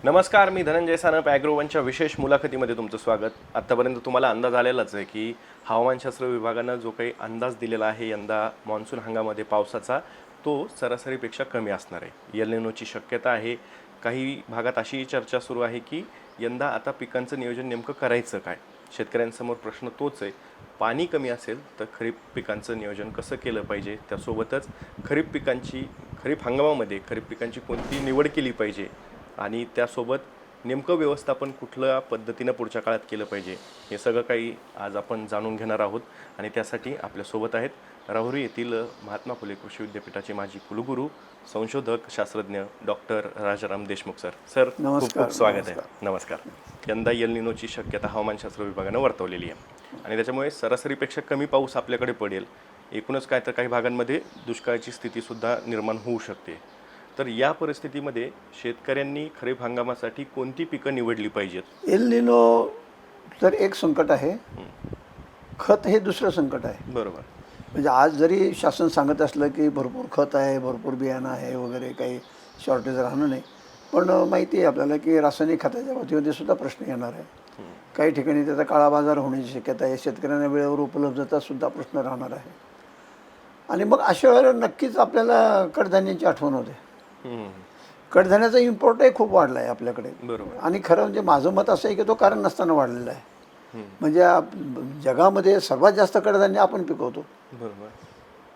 नमस्कार, मी धनंजय सानप. ॲग्रोवनच्या विशेष मुलाखतीमध्ये तुमचं स्वागत. आत्तापर्यंत तुम्हाला अंदाज आलेलाच आहे की हवामानशास्त्र विभागानं जो काही अंदाज दिलेला आहे यंदा मान्सून हंगामामध्ये पावसाचा, तो सरासरीपेक्षा कमी असणार आहे. एल निनोची शक्यता आहे. काही भागात अशीही चर्चा सुरू आहे की यंदा आता पिकांचं नियोजन नेमकं करायचं काय. शेतकऱ्यांसमोर प्रश्न तोच आहे. पाणी कमी असेल तर खरीप पिकांचं नियोजन कसं केलं पाहिजे, त्यासोबतच खरीप हंगामामध्ये खरीप पिकांची कोणती निवड केली पाहिजे आणि त्यासोबत नेमकं व्यवस्थापन कुठल्या पद्धतीनं पुढच्या काळात केलं पाहिजे, हे सगळं काही आज आपण जाणून घेणार आहोत. आणि त्यासाठी आपल्यासोबत आहेत राहुरी येथील महात्मा फुले कृषी विद्यापीठाचे माजी कुलगुरू, संशोधक, शास्त्रज्ञ doctor Rajaram Deshmukh sir. Sir, खूप खूप स्वागत आहे. नमस्कार. यंदा एल निनोची शक्यता हवामानशास्त्र विभागानं वर्तवलेली आहे आणि त्याच्यामुळे सरासरीपेक्षा कमी पाऊस आपल्याकडे पडेल. एकूणच काय तर काही भागांमध्ये दुष्काळाची स्थितीसुद्धा निर्माण होऊ शकते. तर या परिस्थितीमध्ये शेतकऱ्यांनी खरीप हंगामासाठी कोणती पिकं निवडली पाहिजेत? एल निनो तर एक संकट आहे, खत हे दुसरं संकट आहे. बरोबर. म्हणजे आज जरी शासन सांगत असलं की भरपूर खत आहे, भरपूर बियाणं आहे वगैरे, काही शॉर्टेज राहणं नाही, पण माहिती आहे आपल्याला की रासायनिक खताच्या बाबतीमध्ये सुद्धा प्रश्न येणार आहे. काही ठिकाणी त्याचा काळा बाजार होण्याची शक्यता आहे. शेतकऱ्यांना वेळेवर उपलब्धतासुद्धा प्रश्न राहणार आहे. आणि मग अशा वेळेला नक्कीच आपल्याला कडधान्यांची आठवण होते. कडधान्याचा इम्पोर्टही खूप वाढला आहे आपल्याकडे. बरोबर. आणि खरं म्हणजे माझं मत असं आहे की तो कारण नसताना वाढलेला आहे. म्हणजे जगामध्ये सर्वात जास्त कडधान्य आपण पिकवतो. बरोबर.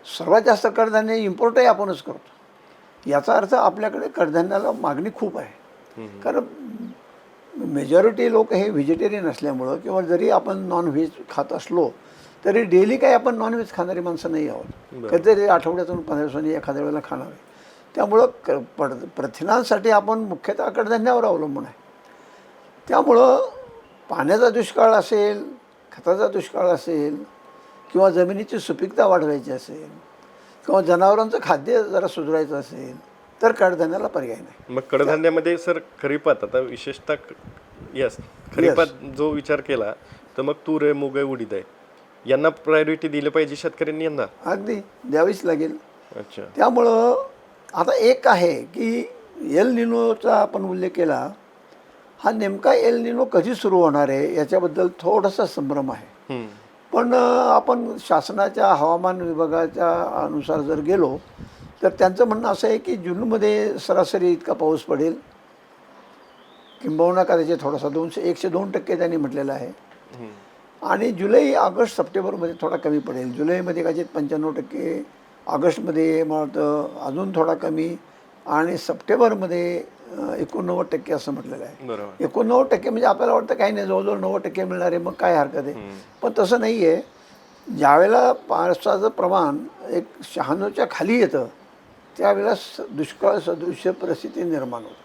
सर्वात जास्त कडधान्य इम्पोर्टही आपणच करतो. याचा अर्थ आपल्याकडे कडधान्याला मागणी खूप आहे. कारण मेजॉरिटी लोक हे व्हेजिटेरियन असल्यामुळं, किंवा जरी आपण नॉनव्हेज खात असलो तरी डेली काही आपण नॉनव्हेज खाणारी माणसं नाही आहोत. कधीतरी आठवड्यातून 15 दिवसांनी एखाद्या वेळेला खाणार आहे. त्यामुळं प्रथिनांसाठी आपण मुख्यतः कडधान्यावर अवलंबून आहे. त्यामुळं पाण्याचा दुष्काळ असेल, खताचा दुष्काळ असेल, किंवा जमिनीची सुपीकता वाढवायची असेल, किंवा जनावरांचं खाद्य जरा सुधारायचं असेल, तर कडधान्याला पर्याय नाही. मग कडधान्यामध्ये सर खरीपात आता विशेषतः खरीपात जो विचार केला तर मग तूर आहे, मूग आहे, उडीद आहे, यांना प्रायोरिटी दिली पाहिजे शेतकऱ्यांनी यंदा? अगदी द्यावीच लागेल. अच्छा. त्यामुळं आता एक आहे की एल निनोचा आपण उल्लेख केला, हा नेमका एल निनो कधी सुरू होणार आहे याच्याबद्दल थोडासा संभ्रम आहे. पण आपण शासनाच्या हवामान विभागाच्या अनुसार जर गेलो तर त्यांचं म्हणणं असं आहे की जूनमध्ये सरासरी इतका पाऊस पडेल, किंबहुना कदाचित थोडासा 102% त्यांनी म्हटलेलं आहे. आणि जुलै, ऑगस्ट, सप्टेंबरमध्ये थोडा कमी पडेल. जुलैमध्ये कदाचित 95%, ऑगस्टमध्ये मला वाटतं अजून थोडा कमी, आणि सप्टेंबरमध्ये 89% असं म्हटलेलं आहे. बरोबर. 89% म्हणजे आपल्याला वाटतं काही नाही, जवळजवळ 90% मिळणार आहे, मग काय हरकत आहे. पण तसं नाही आहे. ज्यावेळेला पावसाचं प्रमाण एक 96च्या खाली येतं त्यावेळेला दुष्काळ सदृश्य परिस्थिती निर्माण होते.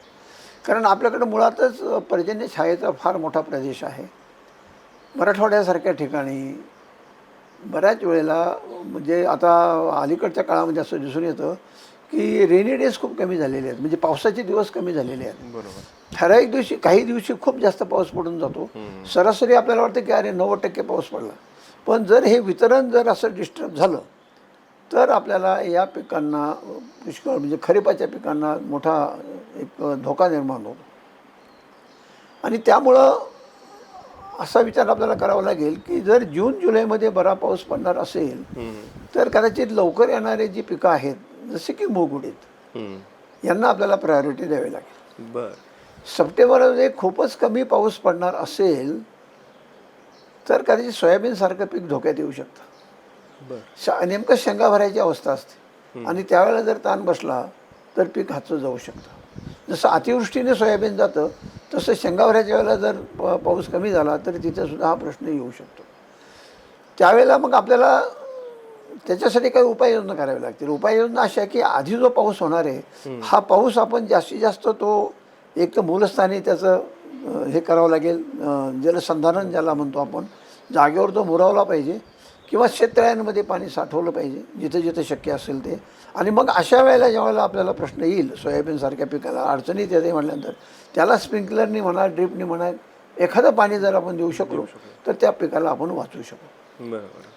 कारण आपल्याकडं मुळातच पर्जन्य छायेचा फार मोठा प्रदेश आहे. मराठवाड्यासारख्या ठिकाणी बऱ्याच वेळेला, म्हणजे आता अलीकडच्या काळामध्ये असं दिसून येतं की रेनी डेज खूप कमी झालेले आहेत, म्हणजे पावसाचे दिवस कमी झालेले आहेत. बरोबर. ठराविक दिवशी, काही दिवशी खूप जास्त पाऊस पडून जातो. सरासरी आपल्याला वाटतं की अरे 90% पाऊस पडला. पण जर हे वितरण जर असं डिस्टर्ब झालं तर आपल्याला या पिकांना पुष्कळ, म्हणजे खरीपाच्या पिकांना मोठा एक धोका निर्माण होतो. आणि त्यामुळं असा विचार आपल्याला करावा लागेल की जर जून जुलैमध्ये बरा पाऊस पडणार असेल तर कदाचित लवकर येणारे जी पिकं आहेत, जसे की मूग, उडीद, यांना आपल्याला प्रायोरिटी द्यावी लागेल. बर. सप्टेंबरमध्ये खूपच कमी पाऊस पडणार असेल तर कदाचित सोयाबीनसारखं पीक धोक्यात येऊ शकतं. नेमकं शेंगा भरायची अवस्था असते, आणि त्यावेळेला जर ताण बसला तर पीक हातचं जाऊ शकतं. जसं अतिवृष्टीने सोयाबीन जातं तसं शेंगा भरायच्या वेळेला जर पाऊस कमी झाला तर तिथेसुद्धा हा प्रश्न येऊ शकतो. त्यावेळेला मग आपल्याला त्याच्यासाठी काही उपाययोजना करावी लागतील. उपाययोजना अशा की आधी जो पाऊस होणार आहे हा पाऊस आपण जास्तीत जास्त तो एक तर मूलस्थानी त्याचं हे करावं लागेल, जलसंधारण ज्याला म्हणतो आपण, जागेवर तो मुरावला पाहिजे, किंवा शेततळ्यांमध्ये पाणी साठवलं पाहिजे जिथे जिथे शक्य असेल ते. आणि मग अशा वेळेला ज्यावेळेला आपल्याला प्रश्न येईल, सोयाबीनसारख्या पिकाला अडचणीत येते म्हटल्यानंतर त्याला स्प्रिंकलरनी म्हणा, ड्रिपनी म्हणा, एखादं पाणी जर आपण देऊ शकलो तर त्या पिकाला आपण वाचवू शकू. बरोबर.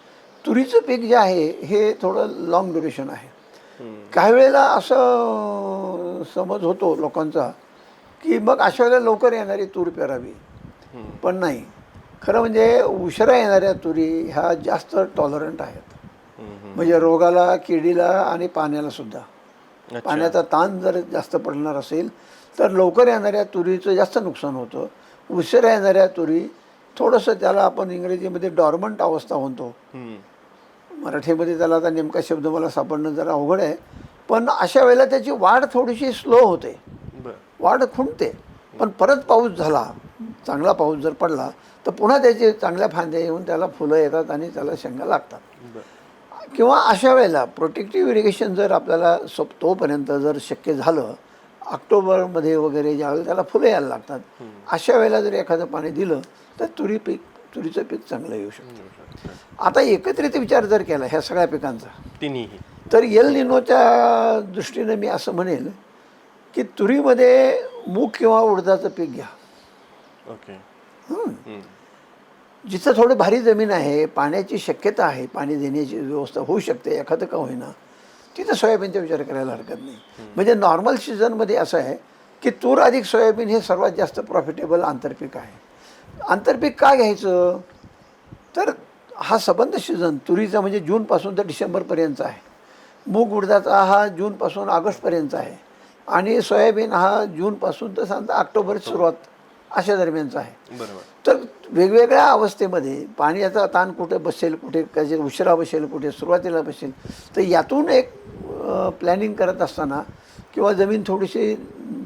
तुरीचं पीक जे आहे हे थोडं लॉंग ड्युरेशन आहे. काही वेळेला असं समज होतो लोकांचा की मग अशा वेळेला लवकर येणारी तूर पेरावी. पण नाही, खरं म्हणजे उशिरा येणाऱ्या तुरी ह्या जास्त टॉलरंट आहेत. म्हणजे रोगाला, किडीला आणि पाण्याला सुद्धा. पाण्याचा ताण जर जास्त पडणार असेल तर लवकर येणाऱ्या तुरीचं जास्त नुकसान होतं. उशिरा येणाऱ्या तुरी थोडंसं, त्याला आपण इंग्रजीमध्ये डॉर्मंट अवस्था म्हणतो, मराठीमध्ये त्याला आता नेमका शब्द मला सापडणं जरा अवघड आहे, पण अशा वेळेला त्याची वाढ थोडीशी स्लो होते, वाढ खुंटते. पण परत पाऊस झाला, चांगला पाऊस जर पडला तर पुन्हा त्याचे चांगल्या फांद्या येऊन त्याला फुलं येतात आणि त्याला शेंगा लागतात. किंवा अशा वेळेला प्रोटेक्टिव्ह इरिगेशन जर आपल्याला तोपर्यंत जर शक्य झालं, ऑक्टोबरमध्ये वगैरे ज्यावेळेला त्याला फुलं यायला लागतात, अशा वेळेला जर एखादं पाणी दिलं तर तुरीचं पीक चांगलं येऊ शकतं. आता एकत्रित विचार जर केला ह्या सगळ्या पिकांचा तिन्ही, तर एल निनोच्या दृष्टीने मी असं म्हणेल की तुरीमध्ये मूग किंवा उडदाचं पीक घ्या. ओके. जिथं थोडी भारी जमीन आहे, पाण्याची शक्यता आहे, पाणी देण्याची व्यवस्था होऊ शकते एखादं का होईना, तिथं सोयाबीनचा विचार करायला हरकत नाही. म्हणजे नॉर्मल सीझनमध्ये असं आहे की तूर अधिक सोयाबीन हे सर्वात जास्त प्रॉफिटेबल आंतरपीक आहे. आंतरपीक का घ्यायचं तर हा सबंध सीझन तुरीचा म्हणजे जूनपासून तर डिसेंबरपर्यंतचा आहे, मूग उडदाचा हा जूनपासून ऑगस्टपर्यंतचा आहे, आणि सोयाबीन हा जूनपासून तर सांगता ऑक्टोबर सुरुवात अशा दरम्यानचा आहे. बरोबर. तर वेगवेगळ्या अवस्थेमध्ये पाण्याचा ताण कुठे बसेल, कुठे कधी उशिरा बसेल, कुठे सुरुवातीला बसेल, तर यातून एक प्लॅनिंग करत असताना किंवा जमीन थोडीशी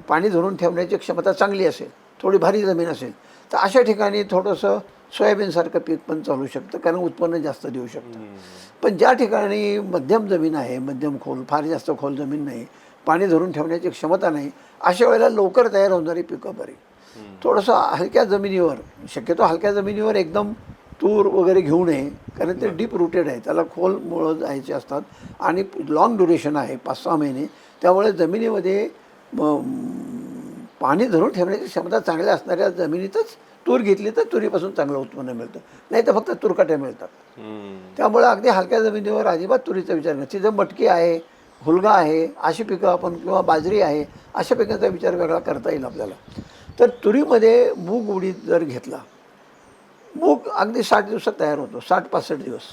पाणी धरून ठेवण्याची क्षमता चांगली असेल, थोडी भारी जमीन असेल, तर अशा ठिकाणी थोडंसं सोयाबीनसारखं पीक पण चालू शकतं, कारण उत्पन्न जास्त देऊ शकतं. पण ज्या ठिकाणी मध्यम जमीन आहे, मध्यम खोल, फार जास्त खोल जमीन नाही, पाणी धरून ठेवण्याची क्षमता नाही, अशा वेळेला लवकर तयार होणारी पिकं बरी. थोडंसं हलक्या जमिनीवर, शक्यतो हलक्या जमिनीवर एकदम तूर वगैरे घेऊ नये, कारण ते डीप रूटेड आहे, त्याला खोल मुळं जायचे असतात आणि लाँग ड्युरेशन आहे, 5-6 महिने. त्यामुळे जमिनीमध्ये पाणी धरून ठेवण्याची क्षमता चांगल्या असणाऱ्या जमिनीतच तूर घेतली तर तुरीपासून चांगलं उत्पन्न मिळतं, नाही तर फक्त तुरकाट्या मिळतात. त्यामुळे अगदी हलक्या जमिनीवर अजिबात तुरीचा विचार नाही. तिथं मटकी आहे, हुलगा आहे, अशी पिकं आपण, किंवा बाजरी आहे, अशा पिकांचा विचार वेगळा करता येईल आपल्याला. तर तुरीमध्ये मूग उडीद जर घेतला, मूग अगदी 60 दिवसात तयार होतो, 60-65 दिवस.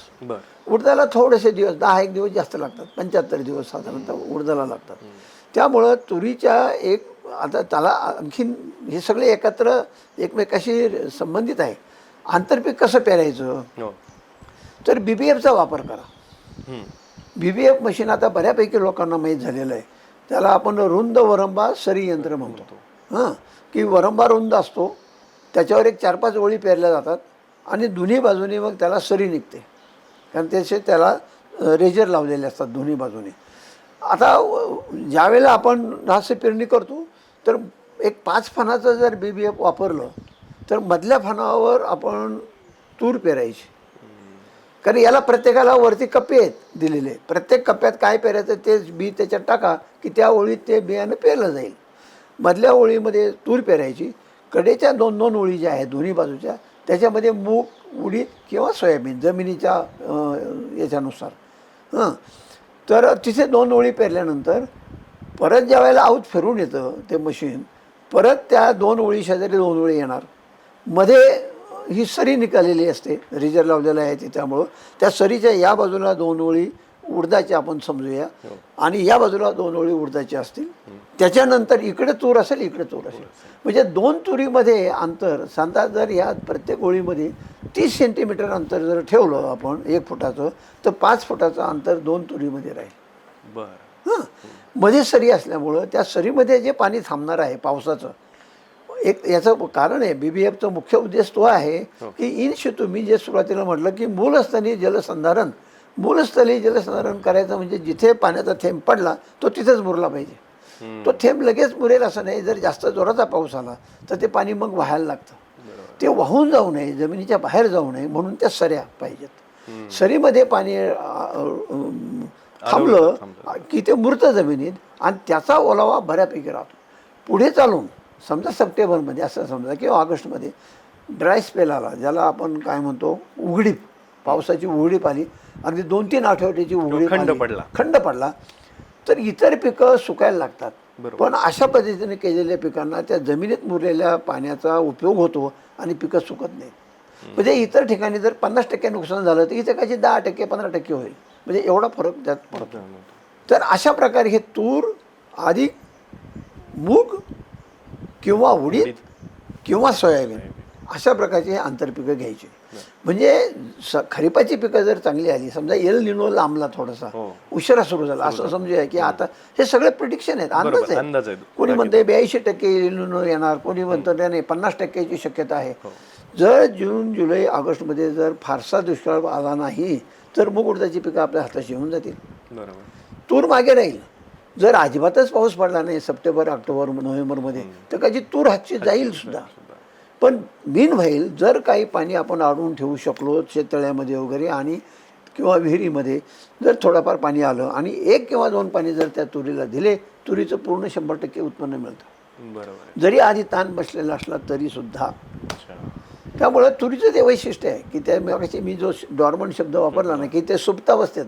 उडदाला थोडेसे दिवस, 10-1 दिवस जास्त लागतात, 75 दिवस साधारणतः उडदाला लागतात. त्यामुळं तुरीच्या एक, आता त्याला आणखीन हे सगळे एकत्र एकमेकाशी संबंधित आहे. आंतरपीक कसं पेरायचं तर BBFचा वापर करा. BBF मशीन आता बऱ्यापैकी लोकांना माहीत झालेलं आहे. त्याला आपण रुंद वरंबा सरी यंत्र म्हणतो. की वरंबा रुंद असतो, त्याच्यावर एक 4-5 ओळी पेरल्या जातात आणि दोन्ही बाजूनी मग त्याला सरी निघते, कारण त्याला रेजर लावलेले असतात दोन्ही बाजूने. आता ज्यावेळेला आपण रास पेरणी करतो तर एक 5 फणाचं जर BBF वापरलं तर मधल्या फणावर आपण तूर पेरायची, कारण याला प्रत्येकाला वरती कप्पे आहेत दिलेले, प्रत्येक कप्प्यात काय पेरायचं ते बी त्याच्यात टाका की त्या ओळीत ते बियाणं पेरलं जाईल. मधल्या ओळीमध्ये तूर पेरायची, कडेच्या 2-2 ओळी ज्या आहेत दोन्ही बाजूच्या, त्याच्यामध्ये मूग उडीद किंवा सोयाबीन जमिनीच्या याच्यानुसार. तर तिथे 2 ओळी पेरल्यानंतर परत ज्या वेळेला आऊत फिरून येतं ते मशीन, परत त्या 2 ओळी शेजारी 2 ओळी येणार, मध्ये ही सरी निघालेली असते, रिजर लावलेलं आहे ते, त्यामुळं त्या सरीच्या या बाजूला 2 ओळी उडदाच्या आपण समजूया, आणि या बाजूला 2 ओळी उडदाच्या असतील. त्याच्यानंतर इकडे तूर असेल, इकडे तूर असेल, म्हणजे 2 तुरीमध्ये अंतर सांगता जर या प्रत्येक ओळीमध्ये 30 सेंटीमीटर अंतर जर ठेवलं आपण 1 फुटाचं, तर 5 फुटाचं अंतर 2 तुरीमध्ये राहील. मध्ये सरी असल्यामुळं त्या सरीमध्ये जे पाणी थांबणार आहे पावसाचं, एक याचं कारण आहे, BBFचा मुख्य उद्देश तो आहे की इन शितू, मी जे सुरुवातीला म्हटलं की मूलस्थानी जलसंधारण, मूलस्थली जलसंधारण करायचं म्हणजे जिथे पाण्याचा थेंब पडला तो तिथेच मुरला पाहिजे. तो थेंब लगेच मुरेल असं नाही, जर जास्त जोराचा पाऊस आला तर ते पाणी मग वाहायला लागतं, ते वाहून जाऊ नये, जमिनीच्या बाहेर जाऊ नये म्हणून त्या सऱ्या पाहिजेत. सरीमध्ये पाणी थांबलं की ते मुरतं जमिनीत आणि त्याचा ओलावा बऱ्यापैकी राहतो. पुढे चालून समजा सप्टेंबरमध्ये असं समजा किंवा ऑगस्टमध्ये ड्राय स्पेल आला, ज्याला आपण काय म्हणतो उघडीप, पावसाची उघडीप आली, अगदी 2-3 आठवड्याची उघडीप, खंड पडला, तर इतर पिकं सुकायला लागतात. बरोबर. पण अशा पद्धतीने केलेल्या पिकांना त्या जमिनीत मुरलेल्या पाण्याचा उपयोग होतो आणि पिकं सुकत नाहीत. म्हणजे इतर ठिकाणी जर 50% नुकसान झालं तर इथे काही 10% 15% होईल, म्हणजे एवढा फरक त्यात पडतो. तर अशा प्रकारे हे तूर अधिक मूग किंवा उडीद किंवा सोयाबीन अशा प्रकारचे हे आंतरपिकं घ्यायची. म्हणजे खरीपाची पिकं जर चांगली आली, समजा एल निनो लांबला थोडासा उशिरा सुरू झाला असं समजूया की आता हे सगळे प्रिडिक्शन आहेत, अंदाज अंदाज आहे. आहेत. कोणी म्हणते 82% एल निनो येणार, कोणी म्हणतं नाही 50%ची शक्यता आहे. जर जून जुलै ऑगस्टमध्ये जर फारसा दुष्काळ आला नाही तर मूग उडदाची पिकं आपल्या हाताशी येऊन जातील. बरोबर. तूर मागे राहील. जर अजिबातच पाऊस पडला नाही सप्टेंबर ऑक्टोबर नोव्हेंबरमध्ये तर कधी तूर हातची जाईल सुद्धा. पण मीन व्हाईल जर काही पाणी आपण अडवून ठेवू शकलो शेततळ्यामध्ये वगैरे आणि किंवा विहिरीमध्ये जर थोडंफार पाणी आलं आणि 1 किंवा 2 पाणी जर त्या तुरीला दिले, तुरीचं पूर्ण 100% उत्पन्न मिळतं. बरोबर. जरी आधी ताण बसलेला असला तरीसुद्धा. त्यामुळं तुरीचं ते वैशिष्ट्य आहे की त्या मागाशी मी जो डॉर्मंट शब्द वापरला ना की ते सुप्तावस्थेत,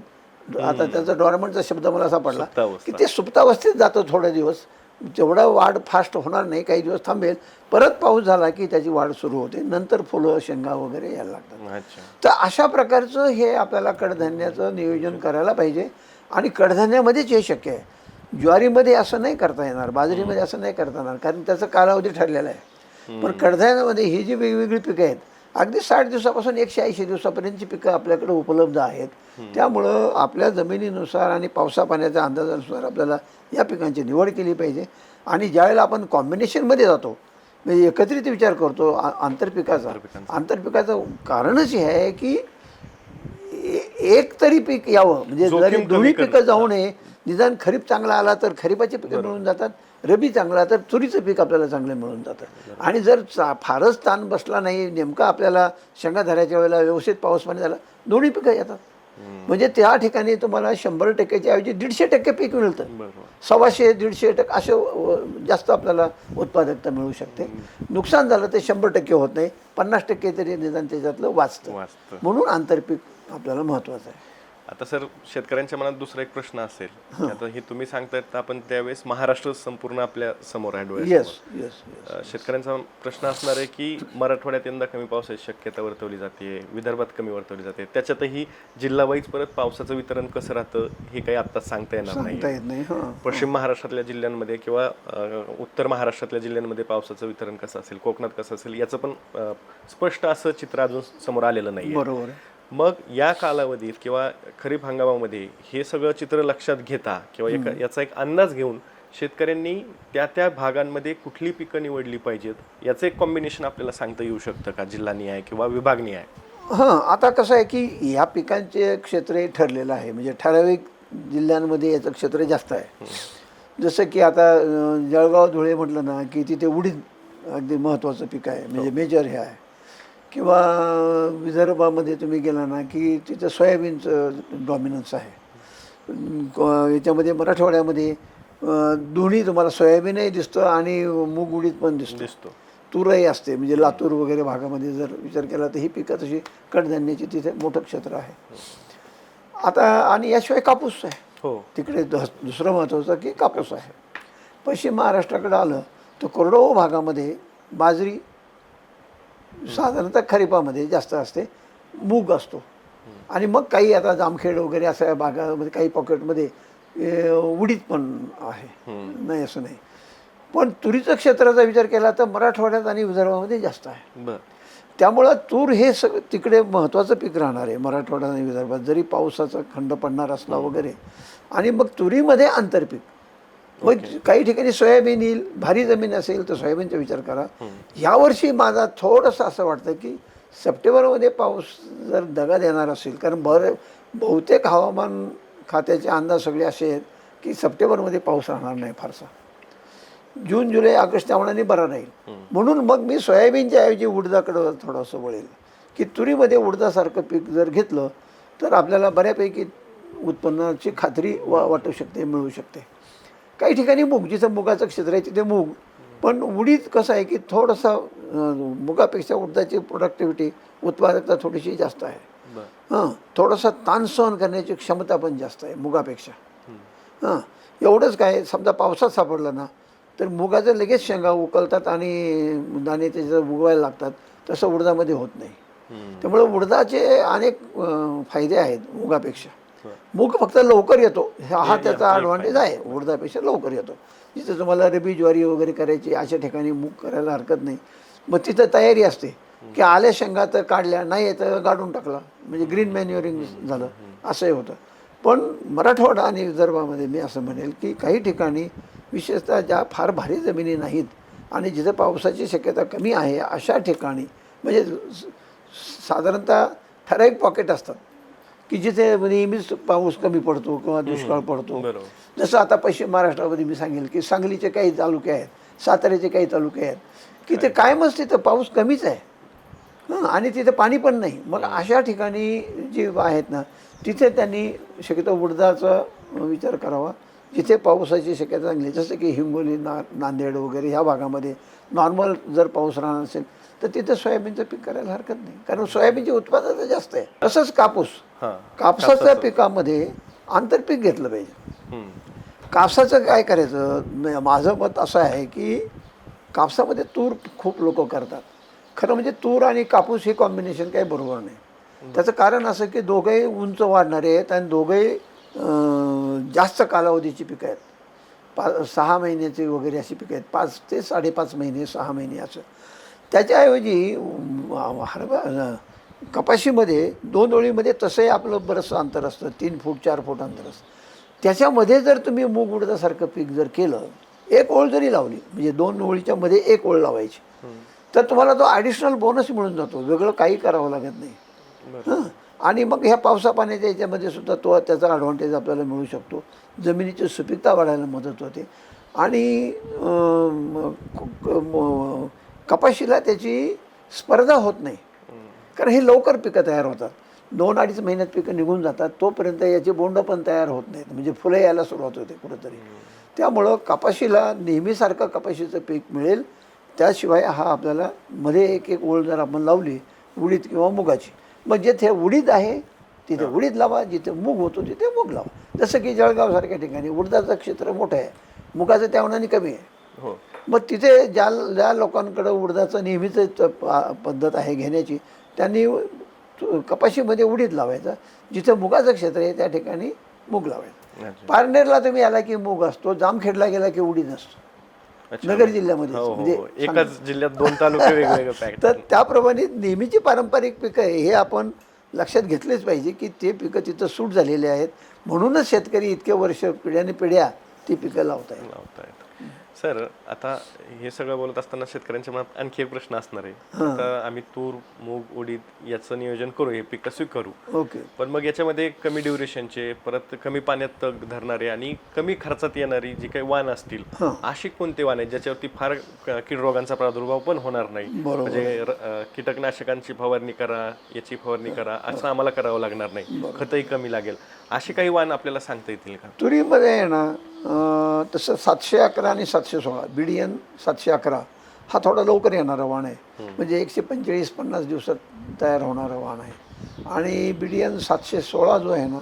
आता त्याचा डॉर्मंटचा शब्द मला सापडला की ते सुप्तावस्थेत जातं थोडे दिवस. तेवढा वाढ फास्ट होणार नाही, काही दिवस थांबेल, परत पाऊस झाला की त्याची वाढ सुरू होते, नंतर फुलं शेंगा वगैरे यायला लागतात. तर अशा प्रकारचं हे आपल्याला कडधान्याचं नियोजन करायला पाहिजे. आणि कडधान्यामध्येच हे शक्य आहे. ज्वारीमध्ये असं नाही करता येणार, बाजरीमध्ये असं नाही करता येणार, कारण त्याचा कालावधी ठरलेला आहे. पण कडधान्यामध्ये ही जी वेगवेगळी पिकं आहेत अगदी 60 दिवसापासून 180 दिवसापर्यंतची पिकं आपल्याकडे उपलब्ध आहेत. त्यामुळं आपल्या जमिनीनुसार आणि पावसा पाण्याच्या अंदाजानुसार आपल्याला या पिकांची निवड केली पाहिजे. आणि ज्यावेळेला आपण कॉम्बिनेशनमध्ये जातो म्हणजे एकत्रित विचार करतो आंतरपिकाचं कारणच हे आहे की एक तरी पीक यावं, म्हणजे जरी दोन्ही पिकं जाऊ नये. निदान खरीप चांगला आला तर खरीपाची पिकं मिळून जातात, रबी चांगला तर तुरीचं पीक आपल्याला चांगले मिळून जातं. आणि जर फारच ताण बसला नाही, नेमका आपल्याला शेंगा धरायच्या वेळेला व्यवस्थित पाऊस पाणी झाला, दोन्ही पिकं येतात. म्हणजे त्या ठिकाणी तुम्हाला 100%च्या ऐवजी 150% पीक मिळतं. 125 150% असं जास्त आपल्याला उत्पादकता मिळू शकते. नुकसान झालं ते 100% होत नाही, 50% तरी निदान त्याच्यातलं वाचतं. म्हणून आंतरपीक आपल्याला महत्त्वाचं आहे. आता सर शेतकऱ्यांच्या मनात दुसरा एक प्रश्न असेल, आता हे तुम्ही सांगतायत तर आपण त्यावेळेस महाराष्ट्र संपूर्ण आपल्या समोर आहे डोळ्यासमोर. शेतकऱ्यांचा प्रश्न असणार आहे की मराठवाड्यात यंदा कमी पावसाची शक्यता वर्तवली जाते, विदर्भात कमी वर्तवली जाते, त्याच्यातही जिल्हा वाईज परत पावसाचं वितरण कसं राहतं हे काही आता सांगता येणार नाही. पश्चिम महाराष्ट्रातल्या जिल्ह्यांमध्ये किंवा उत्तर महाराष्ट्रातल्या जिल्ह्यांमध्ये पावसाचं वितरण कसं असेल, कोकणात कसं असेल याचं पण स्पष्ट असं चित्र अजून समोर आलेलं नाही. बरोबर. मग या कालावधीत किंवा खरीप हंगामामध्ये हे सगळं चित्र लक्षात घेता किंवा याचा एक अंदाज घेऊन शेतकऱ्यांनी त्या त्या भागांमध्ये कुठली पिकं निवडली पाहिजेत याचं एक कॉम्बिनेशन आपल्याला सांगता येऊ शकतं का, जिल्हानिहाय किंवा विभागनिहाय? आता कसं आहे की या पिकांचे क्षेत्र ठरलेलं आहे, म्हणजे ठराविक जिल्ह्यांमध्ये याचं क्षेत्र जास्त आहे. जसं की आता जळगाव धुळे म्हटलं ना की तिथे उडीद अगदी महत्त्वाचं पीक आहे, म्हणजे मेजर हे आहे. किंवा विदर्भामध्ये तुम्ही गेला ना की तिथं सोयाबीनचं डॉमिनन्स आहे. याच्यामध्ये मराठवाड्यामध्ये दोन्ही तुम्हाला सोयाबीनही दिसतं आणि मूग उडीद पण दिसतो, तूरही असते. म्हणजे लातूर वगैरे भागामध्ये जर विचार केला तर ही पिकं तशी कडधान्याची तिथे मोठं क्षेत्र आहे. आता आणि याशिवाय कापूस आहे तिकडे. दुसरं महत्त्वाचं की कापूस आहे. पश्चिम महाराष्ट्राकडे आलं तर कोरडवाहू भागामध्ये बाजरी साधारणतः खरीपामध्ये जास्त असते, मूग असतो. आणि मग काही आता जामखेड वगैरे अशा भागामध्ये काही पॉकेटमध्ये उडीद पण आहे, नाही असं नाही. पण तुरीचं क्षेत्राचा विचार केला तर मराठवाड्यात आणि विदर्भामध्ये जास्त आहे. त्यामुळं तूर हे तिकडे महत्त्वाचं पीक राहणार आहे मराठवाड्यात आणि विदर्भात, जरी पावसाचा खंड पडणार असला वगैरे. आणि मग तुरीमध्ये आंतरपीक, मग काही ठिकाणी सोयाबीन येईल, भारी जमीन असेल तर सोयाबीनचा विचार करा. यावर्षी माझा थोडंसं असं वाटतं की सप्टेंबरमध्ये पाऊस जर दगा देणार असेल, कारण बहुतेक हवामान खात्याचे अंदाज सगळे असे आहेत की सप्टेंबरमध्ये पाऊस राहणार नाही फारसा. जून जुलै ऑगस्ट त्यामुळे बरा राहील. म्हणून मग मी सोयाबीनच्या ऐवजी उडदाकडं थोडंसं वळेल की तुरीमध्ये उडदासारखं पीक जर घेतलं तर आपल्याला बऱ्यापैकी उत्पन्नाची खात्री वाटू शकते, मिळू शकते. काही ठिकाणी मूग, जिथं मुगाचं क्षेत्र आहे तिथे मूग. पण उडीद कसं आहे की थोडंसं मुगापेक्षा उडदाची प्रोडक्टिव्हिटी उत्पादकता थोडीशी जास्त आहे. थोडासा ताण सहन करण्याची क्षमता पण जास्त आहे मुगापेक्षा. एवढंच काय, समजा पावसात सापडलं ना तर मुगाचं लगेच शेंगा उकलतात आणि दाणे त्याच्यात उगवायला लागतात, तसं उडदामध्ये होत नाही. त्यामुळे उडदाचे अनेक फायदे आहेत मुगापेक्षा. मूग फक्त लवकर येतो, हा त्याचा ॲडव्हान्टेज आहे, उडदापेक्षा लवकर येतो. जिथं तुम्हाला रबी ज्वारी वगैरे करायची अशा ठिकाणी मूग करायला हरकत नाही. मग तिथं तयारी असते की आल्या शेंगा तर काढल्या, नाही तर गाडून टाकला, म्हणजे ग्रीन मॅन्युअरिंग झालं, असंही होतं. पण मराठवाडा आणि विदर्भामध्ये मी असं म्हणेल की काही ठिकाणी विशेषतः ज्या फार भारी जमिनी नाहीत आणि जिथं पावसाची शक्यता कमी आहे अशा ठिकाणी, म्हणजे साधारणतः ठराविक पॉकेट असतात की जिथे नेहमीच पाऊस कमी पडतो किंवा दुष्काळ पडतो. जसं आता पश्चिम महाराष्ट्रामध्ये मी सांगेल की सांगलीचे काही तालुके आहेत, साताऱ्याचे काही तालुके आहेत की ते कायमच तिथं पाऊस कमीच आहे आणि तिथे पाणी पण नाही. मग अशा ठिकाणी जे आहेत ना तिथे त्यांनी शक्यतो उडदाचा विचार करावा, जिथे पावसाची शक्यता चांगली, जसं की हिंगोली, नांदेड वगैरे ह्या भागामध्ये नॉर्मल जर पाऊस राहणार असेल तर तिथे सोयाबीनचं पीक करायला हरकत नाही, कारण सोयाबीनचे उत्पादन जास्त आहे. तसंच कापूस, कापसाच्या पिकामध्ये आंतरपीक घेतलं पाहिजे. कापसाचं काय करायचं, माझं मत असं आहे की कापसामध्ये तूर खूप लोक करतात. खरं म्हणजे तूर आणि कापूस हे कॉम्बिनेशन काही बरोबर नाही. त्याचं कारण असं की दोघंही उंच वाढणारे आहेत आणि दोघंही जास्त कालावधीची पिकं आहेत. 6 महिन्याची वगैरे अशी पिकं आहेत, 5 ते 5.5 महिने, 6 महिने असं. त्याच्याऐवजी कपाशीमध्ये 2 ओळीमध्ये तसंही आपलं बरंचसं अंतर असतं, 3 फूट 4 फूट अंतर असतं. त्याच्यामध्ये जर तुम्ही मूग उडदासारखं पीक जर केलं, एक ओळ जरी लावली, म्हणजे 2 ओळीच्या मध्ये एक ओळ लावायची, तर तुम्हाला तो ॲडिशनल बोनस मिळून जातो, वेगळं काही करावं लागत नाही. आणि मग ह्या पावसा पाण्याच्या याच्यामध्ये सुद्धा तो त्याचा ॲडव्हान्टेज आपल्याला मिळू शकतो. जमिनीची सुपीकता वाढायला मदत होते आणि कपाशीला त्याची स्पर्धा होत नाही, कारण हे लवकर पिकं तयार होतात. 2-2.5 महिन्यात पिकं निघून जातात, तोपर्यंत याची बोंड पण तयार होत नाहीत, म्हणजे फुलं यायला सुरुवात होते कुठंतरी. त्यामुळं कपाशीला नेहमीसारखं कपाशीचं पीक मिळेल. त्याशिवाय हा आपल्याला मध्ये एक ओळ जर आपण लावली उडीद किंवा मुगाची, मग जिथे उडीद आहे तिथे उडीद लावा, जिथे मूग होतो तिथे मूग लावा. जसं की जळगावसारख्या ठिकाणी उडदाचं क्षेत्र मोठं आहे, मुगाचं त्या मानाने कमी आहे. मग तिथे ज्या लोकांकडं उडदाचं नेहमीच पद्धत आहे घेण्याची, त्यांनी कपाशीमध्ये उडीद लावायचा, जिथं मुगाचं क्षेत्र आहे त्या ठिकाणी मूग लावायचं. पारनेरला तुम्ही आला की मूग असतो, जामखेडला गेला की उडीद असतो, नगर जिल्ह्यामध्ये. म्हणजे एकाच जिल्ह्यात 2 तालुके वेगवेगळे. तर त्याप्रमाणे नेहमीची पारंपरिक पिकं आहे हे आपण लक्षात घेतलेच पाहिजे की ते पिकं तिथं सूट झालेले आहेत, म्हणूनच शेतकरी इतके वर्ष पिढ्याने पिढ्या ती पिकं लावतायत. सर, आता हे सगळं बोलत असताना शेतकऱ्यांच्या मनात आणखी एक प्रश्न असणार आहे. आता आम्ही तूर, मूग, उडीद याचं नियोजन करू, हे पिकं स्वीकारू, ओके, पण मग याच्यामध्ये कमी ड्युरेशनचे, परत कमी पाण्यात धरणारे आणि कमी खर्चात येणारी जी काही वाण असतील, अशी कोणते वाण आहेत ज्याच्यावरती फार कीड रोगांचा प्रादुर्भाव पण होणार नाही, म्हणजे कीटकनाशकांची फवारणी करा, याची फवारणी करा, असं आम्हाला करावं लागणार नाही, खतही कमी लागेल, अशी काही वाण आपल्याला सांगता येतील का? तुरीमध्ये आहे ना तसं 711 आणि 716 BDN 711 हा थोडा लवकर येणारा वाण आहे, म्हणजे 145-50 दिवसात तयार होणारा वाण आहे. आणि BDN 716 जो आहे ना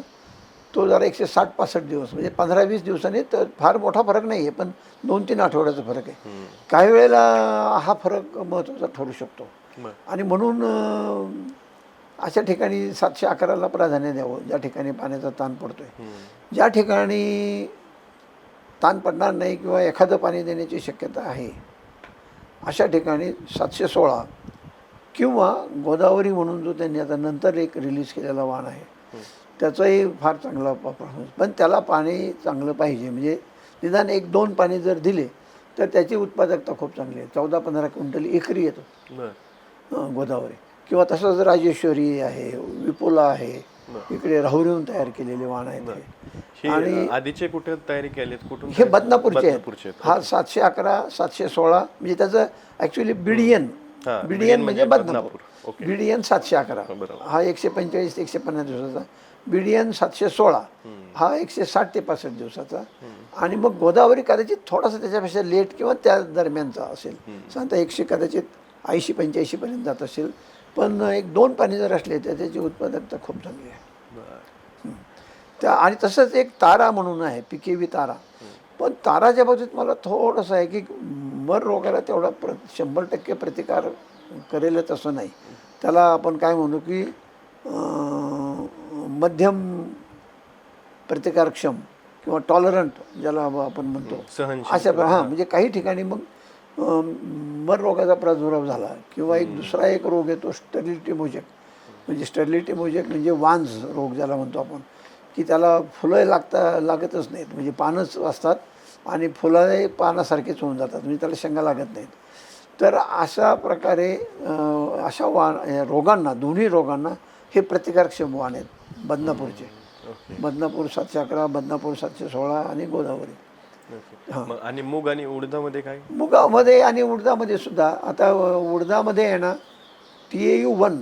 तो जरा 160-65 दिवस, म्हणजे 15-20 दिवसांनी, तर फार मोठा फरक नाही आहे, पण 2-3 आठवड्याचा फरक आहे. काही वेळेला हा फरक महत्त्वाचा ठरू शकतो आणि म्हणून अशा ठिकाणी 711ला प्राधान्य द्यावं, ज्या ठिकाणी पाण्याचा ताण पडतोय. ज्या ठिकाणी ताण पडणार नाही किंवा एखादं पाणी देण्याची शक्यता आहे अशा ठिकाणी 716 किंवा गोदावरी म्हणून जो त्यांनी आता नंतर एक रिलीज केलेला वाण आहे त्याचाही फार चांगला परफॉर्मन्स, पण त्याला पाणी चांगलं पाहिजे, म्हणजे निदान 1-2 पाणी जर दिले तर त्याची उत्पादकता खूप चांगली आहे. 14-15 क्विंटल एकरी येतो गोदावरी. किंवा तसंच राजेश्वरी आहे, विपुला आहे, इकडे राहुरीहून तयार केलेले वाण आहेत. आणि आधीचे कुठे तयारी केलेत, कुठून? हे बदनापूरचे आहेत. हा 711, 716 म्हणजे त्याचं ॲक्च्युली BDN म्हणजे बदनापूर. BDN 711 हा 145-150 दिवसाचा, BDN 716 हा 160 ते 65 दिवसाचा, आणि मग गोदावरी कदाचित थोडासा त्याच्यापेक्षा लेट किंवा त्या दरम्यानचा असेल, सांगता 100 कदाचित 80-85 पर्यंत जात असेल. पण 1-2 पाणी जर असले तर त्याची उत्पादकता खूप चांगली आहे. त्या आणि तसंच एक तारा म्हणून आहे, PKV तारा, पण ताराच्या बाबतीत मला थोडंसं आहे की मर रोगाला तेवढा 100% प्रतिकार करेलच असं नाही. त्याला आपण काय म्हणू की मध्यम प्रतिकारक्षम किंवा टॉलरंट ज्याला आपण म्हणतो अशा हां, म्हणजे काही ठिकाणी मग मर रोगाचा प्रादुर्भाव झाला किंवा एक दुसरा एक रोग येतो स्टेरिलिटी मोजेक. म्हणजे स्टेरिलिटी मोजेक म्हणजे वांज रोग ज्याला म्हणतो आपण, की त्याला फुलं लागतच नाहीत, म्हणजे पानंच असतात आणि फुलं पानासारखेच होऊन जातात, म्हणजे त्याला शेंगा लागत नाहीत. तर अशा प्रकारे अशा रोगांना, दोन्ही रोगांना हे प्रतिकारक्षम वाण आहेत बदनापूरचे. बदनापूर 711, बदनापूर 716 आणि गोदावरी. मग आणि मूग आणि उडदामध्ये काय? मुगामध्ये आणि उडदामध्ये सुद्धा आता उडदामध्ये आहे ना TAU1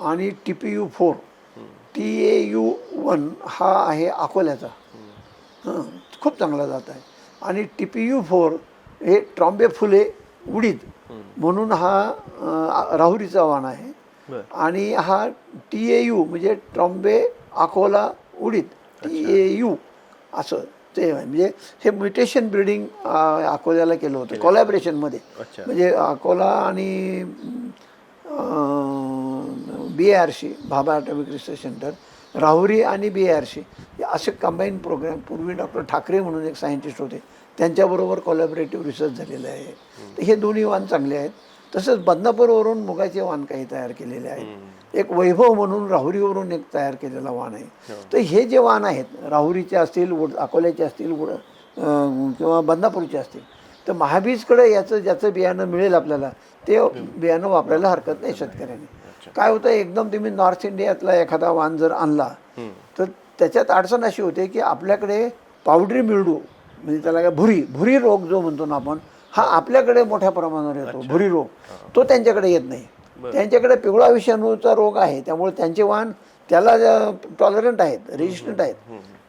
आणि TPU4. TAU1 हा आहे अकोल्याचा, हां, खूप चांगला जात आहे. आणि TPU4 हे ट्रॉम्बे फुले उडीद म्हणून हा राहुरीचा वाण आहे. आणि हा TAU म्हणजे ट्रॉम्बे अकोला उडीद, TAU असं ते आहे. म्हणजे हे म्युटेशन ब्रीडिंग अकोल्याला केलं होतं कोलॅबरेशनमध्ये. म्हणजे अकोला आणि BARC Bhabha atomic research centre, Rahuri आणि BARC असे कंबाईन प्रोग्राम. पूर्वी डॉक्टर ठाकरे म्हणून एक सायंटिस्ट होते, त्यांच्याबरोबर कोलॅबरेटिव्ह रिसर्च झालेलं आहे. तर हे दोन्ही वाण चांगले आहेत. तसंच बदनापूरवरून मुगाचे वाण काही तयार केलेले आहेत. एक वैभव म्हणून राहुरीवरून एक तयार केलेला वाण आहे. तर हे जे वाण आहेत, राहुरीचे असतील, अकोल्याचे असतील, किंवा बदनापूरचे असतील, तर महाबीजकडे ज्याचं बियाणं मिळेल आपल्याला ते बियाणं वापरायला हरकत नाही शेतकऱ्याने. काय होतं, एकदम तुम्ही नॉर्थ इंडियातला एखादा वाण जर आणला तर त्याच्यात अडचण अशी होते की आपल्याकडे पावडरी मिल्डू, म्हणजे त्याला काय भुरी रोग जो म्हणतो ना आपण, हा आपल्याकडे मोठ्या प्रमाणावर येतो. भुरी रोग तो त्यांच्याकडे येत नाही. त्यांच्याकडे पिवळा विषाणूचा रोग आहे, त्यामुळे त्यांचे वाण त्याला टॉलरंट आहेत, रेजिस्टंट आहेत,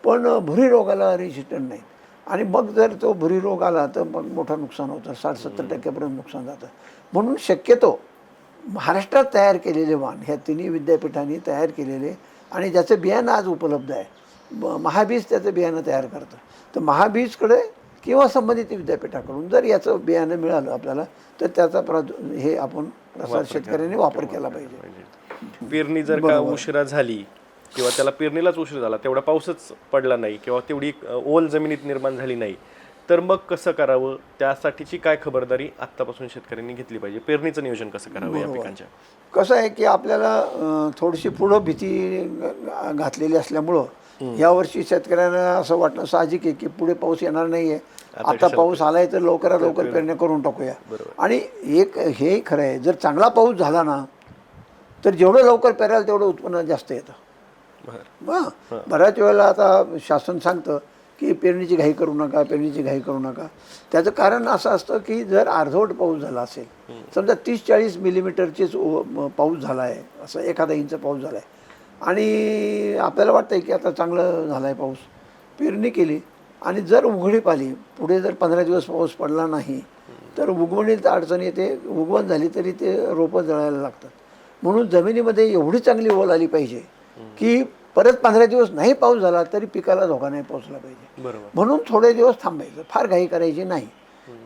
पण भुरी रोगाला रेजिस्टंट नाहीत. आणि मग जर तो भुरी रोग आला तर मग मोठं नुकसान होतं, 60-70% नुकसान जातं. म्हणून शक्यतो महाराष्ट्रात तयार केलेले वाण, ह्या तिन्ही विद्यापीठांनी तयार केलेले, आणि ज्याचं बियाणं आज उपलब्ध आहे, महाबीज त्याचं बियाणं तयार करतं. तर महाबीजकडे किंवा संबंधित विद्यापीठाकडून जर याचं बियाणं मिळालं आपल्याला तर त्याचा हे आपण प्रसार शेतकऱ्यांनी वापर केला पाहिजे. पेरणी जर का उशिरा झाली किंवा त्याला पेरणीलाच उशीर झाला, तेवढा पाऊसच पडला नाही किंवा तेवढी ओल जमिनीत निर्माण झाली नाही, तर मग कसं करावं? त्यासाठीची काय खबरदारी आत्तापासून शेतकऱ्यांनी घेतली पाहिजे? पेरणीचं नियोजन कसं करावं या पिकांच्या? कसं आहे की आपल्याला थोडीशी पुढं भीती घातलेली असल्यामुळं यावर्षी शेतकऱ्यांना असं वाटणं साहजिक आहे की पुढे पाऊस येणार नाही आहे, आता पाऊस आलाय तर लवकरात लवकर पेरण्या करून टाकूया. आणि एक हे खरं आहे, जर चांगला पाऊस झाला ना तर जेवढं लवकर पेराल तेवढं उत्पन्न जास्त येतं. बऱ्याच वेळेला आता शासन सांगतं की पेरणीची घाई करू नका, पेरणीची घाई करू नका. त्याचं कारण असं असतं की जर अर्धवट पाऊस झाला असेल, समजा 30-40 मिलीमीटरचेच पाऊस झाला आहे, असं 1 इंच पाऊस झाला आहे, आणि आपल्याला वाटतं आहे की आता चांगलं झाला आहे पाऊस, पेरणी केली, आणि जर उघडीप आली, पुढे जर 15 दिवस पाऊस पडला नाही तर उगवणीत अडचण येते. उगवण झाली तरी ते रोपं जळायला लागतात. म्हणून जमिनीमध्ये एवढी चांगली ओल आली पाहिजे की परत 15 दिवस नाही पाऊस झाला तरी पिकाला धोका नाही पोचला पाहिजे. म्हणून थोडे दिवस थांबायचं, फार घाई करायची नाही.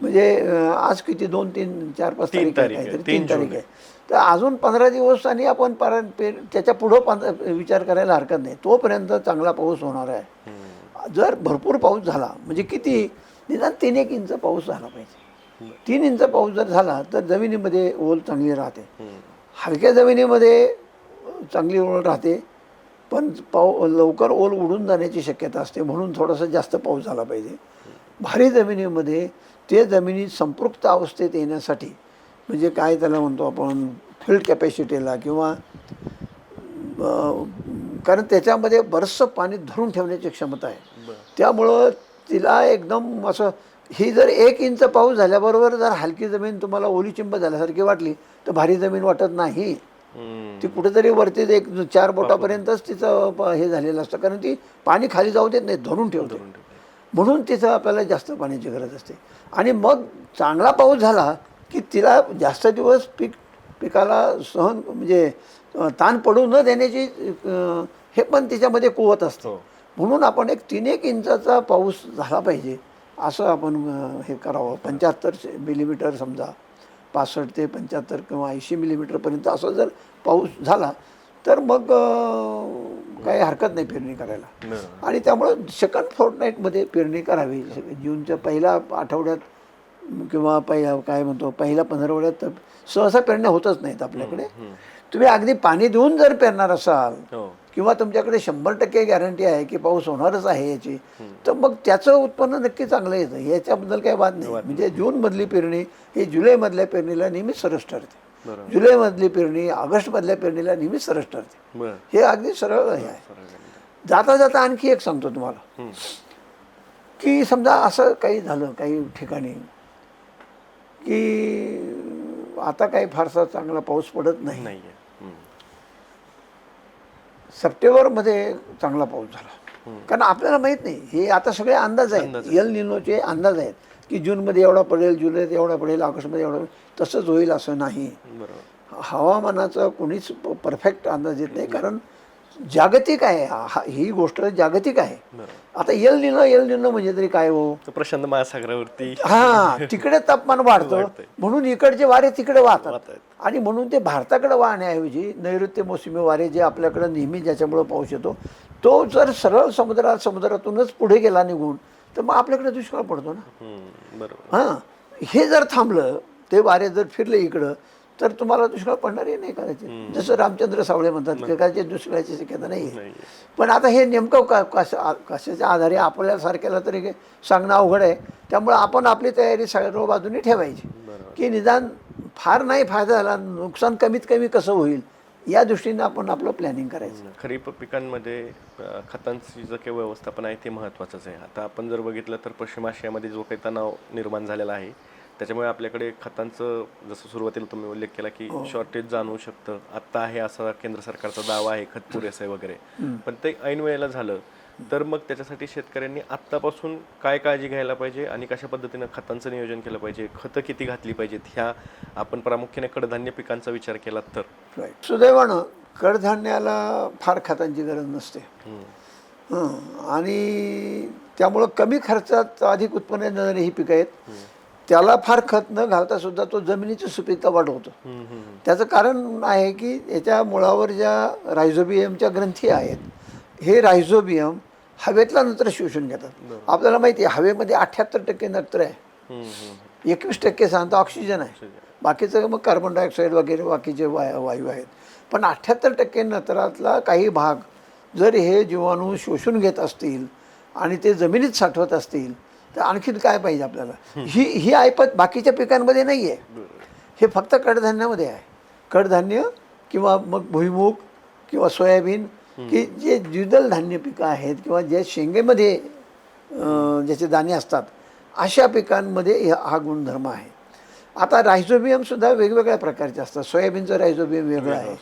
म्हणजे आज किती 2, 3, 4, 5 तारीख आहे, काहीतरी 3 तारीख आहे, तर अजून 15 दिवसांनी आपण त्याच्या पुढं विचार करायला हरकत नाही. तोपर्यंत चांगला पाऊस होणार आहे. जर भरपूर पाऊस झाला, म्हणजे किती, निदान 3-1 इंच पाऊस झाला पाहिजे. 3 इंच पाऊस जर झाला तर जमिनीमध्ये ओल चांगली राहते. हलक्या जमिनीमध्ये चांगली ओल राहते, पण लवकर ओल उडून जाण्याची शक्यता असते, म्हणून थोडासा जास्त पाऊस झाला पाहिजे. भारी जमिनीमध्ये ते जमिनीत संपृक्त अवस्थेत येण्यासाठी, म्हणजे काय त्याला म्हणतो आपण, फील्ड कॅपॅसिटीला, किंवा कारण त्याच्यामध्ये बरंचसं पाणी धरून ठेवण्याची क्षमता आहे. त्यामुळं तिला एकदम असं, ही जर 1 इंच पाऊस झाल्याबरोबर जर हलकी जमीन तुम्हाला ओलीचिंब झाल्यासारखी वाटली तर भारी जमीन वाटत नाही. ती कुठेतरी वरती 1-4 बोटापर्यंतच तिचं हे झालेलं असतं, कारण ती पाणी खाली जाऊ देत नाही, धरून ठेवते. म्हणून तिथं आपल्याला जास्त पाण्याची गरज असते. आणि मग चांगला पाऊस झाला की तिला जास्त दिवस पिकाला सहन, म्हणजे ताण पडू न देण्याची हे पण तिच्यामध्ये कुवत असतं. म्हणून आपण एक 3-1 इंचाचा पाऊस झाला पाहिजे असं आपण हे करावं. 75 मिलीमीटर समजा 65 ते 75 किंवा 80 मिलीमीटरपर्यंत असं जर पाऊस झाला तर मग काही हरकत नाही पेरणी करायला. आणि त्यामुळं सेकंड फोर्टनाईटमध्ये पेरणी करावी. जूनच्या पहिल्या आठवड्यात किंवा काय म्हणतो पहिल्या 15 तर सहसा पेरण्या होतच नाहीत आपल्याकडे. तुम्ही अगदी पाणी देऊन जर पेरणार असाल किंवा तुमच्याकडे 100% गॅरंटी आहे की पाऊस होणारच आहे याची, तर मग त्याचं उत्पन्न नक्की चांगलं येतं, याच्याबद्दल काही वाद नाही. म्हणजे जूनमधली पेरणी ही जुलैमधल्या पेरणीला नेहमीच सरस ठरते. जुलैमधली पेरणी ऑगस्टमधल्या पेरणीला नेहमीच सरस ठरते. हे अगदी सरळ हे आहे. जाता जाता आणखी एक सांगतो तुम्हाला की समजा असं काही झालं काही ठिकाणी की आता काही फारसा चांगला पाऊस पडत नाही. सप्टेंबरमध्ये चांगला पाऊस झाला, कारण आपल्याला माहीत नाही, हे आता सगळे अंदाज आहेत, एल निनोचे अंदाज आहेत की जूनमध्ये एवढा पडेल, जुलैत एवढा पडेल, ऑगस्टमध्ये एवढा, तसंच होईल असं नाही. हवामानाचा कोणीच परफेक्ट अंदाज येत नाही, कारण जागतिक आहे ही गोष्ट, जागतिक आहे. आता एल निनो म्हणजे तरी काय हो, प्रशांत महासागरावरती तिकडे तापमान वाढतं म्हणून इकडचे वारे तिकडे वाहतात, आणि म्हणून ते भारताकडे वाहण्याऐवजी नैऋत्य मोसमी वारे जे आपल्याकडे नेहमी ज्याच्यामुळे पाऊस येतो, तो जर सरळ समुद्रातूनच पुढे गेला निघून, तर मग आपल्याकडे दुष्काळ पडतो ना. हे जर थांबलं, ते वारे जर फिरले इकडं, तर तुम्हाला दुष्काळ पडणारही नाही करायचे. जसं रामचंद्र सावळे म्हणतात की काय दुष्काळाची शक्यता नाही. पण आता हे नेमकं कशाच्या आधारे आपल्यासारख्याला तरी सांगणं अवघड आहे. त्यामुळे आपण आपली तयारी सर्व बाजूने ठेवायची की निदान फार नाही फायदा झाला, नुकसान कमीत कमी कसं होईल या दृष्टीने आपण आपलं प्लॅनिंग करायचं. खरीप पिकांमध्ये खतांची जो काही व्यवस्थापन आहे ते महत्त्वाचंच आहे. आता आपण जर बघितलं तर पश्चिम आशियामध्ये जो काही तणाव निर्माण झालेला आहे, त्याच्यामुळे आपल्याकडे खतांचं जसं सुरुवातीला तुम्ही उल्लेख केला की शॉर्टेज जाणवू शकतं. आत्ता आहे असा केंद्र सरकारचा दावा आहे खत पुरेसं आहे वगैरे, पण ते ऐन वेळेला झालं तर मग त्याच्यासाठी शेतकऱ्यांनी आत्तापासून काय काळजी घ्यायला पाहिजे आणि कशा पद्धतीनं खतांचं नियोजन केलं पाहिजे, खतं किती घातली पाहिजेत, ह्या आपण प्रामुख्याने कडधान्य पिकांचा विचार केला तर. सुदैवानं कडधान्याला फार खतांची गरज नसते, आणि त्यामुळं कमी खर्चात अधिक उत्पन्न देणारी ही पिकं आहेत. त्याला फार खत न घालता सुद्धा तो जमिनीची सुपीकता वाढवतो. त्याचं कारण आहे की याच्या मुळावर ज्या रायझोबियमच्या ग्रंथी आहेत, हे रायझोबियम हवेतला नत्र शोषून घेतात. आपल्याला माहिती आहे हवेमध्ये 78% नत्र आहे, 21% सांगतो ऑक्सिजन आहे, बाकीचं मग कार्बन डायऑक्साईड वगैरे बाकीचे वायू आहेत. पण 78% नत्रातला काही भाग जर हे जीवाणू शोषून घेत असतील आणि ते जमिनीत साठवत असतील तर आणखीन काय पाहिजे आपल्याला. ही ऐपत बाकीच्या पिकांमध्ये नाही आहे, हे फक्त कडधान्यामध्ये आहे. कडधान्य किंवा मग भुईमूग किंवा सोयाबीन, की जे द्विदल धान्य पिकं आहेत किंवा जे शेंगेमध्ये ज्याचे दाणे असतात, अशा पिकांमध्ये हा गुणधर्म आहे. आता रायझोबियमसुद्धा वेगवेगळ्या प्रकारचे असतात. सोयाबीनचं रायझोबियम वेगळं आहे,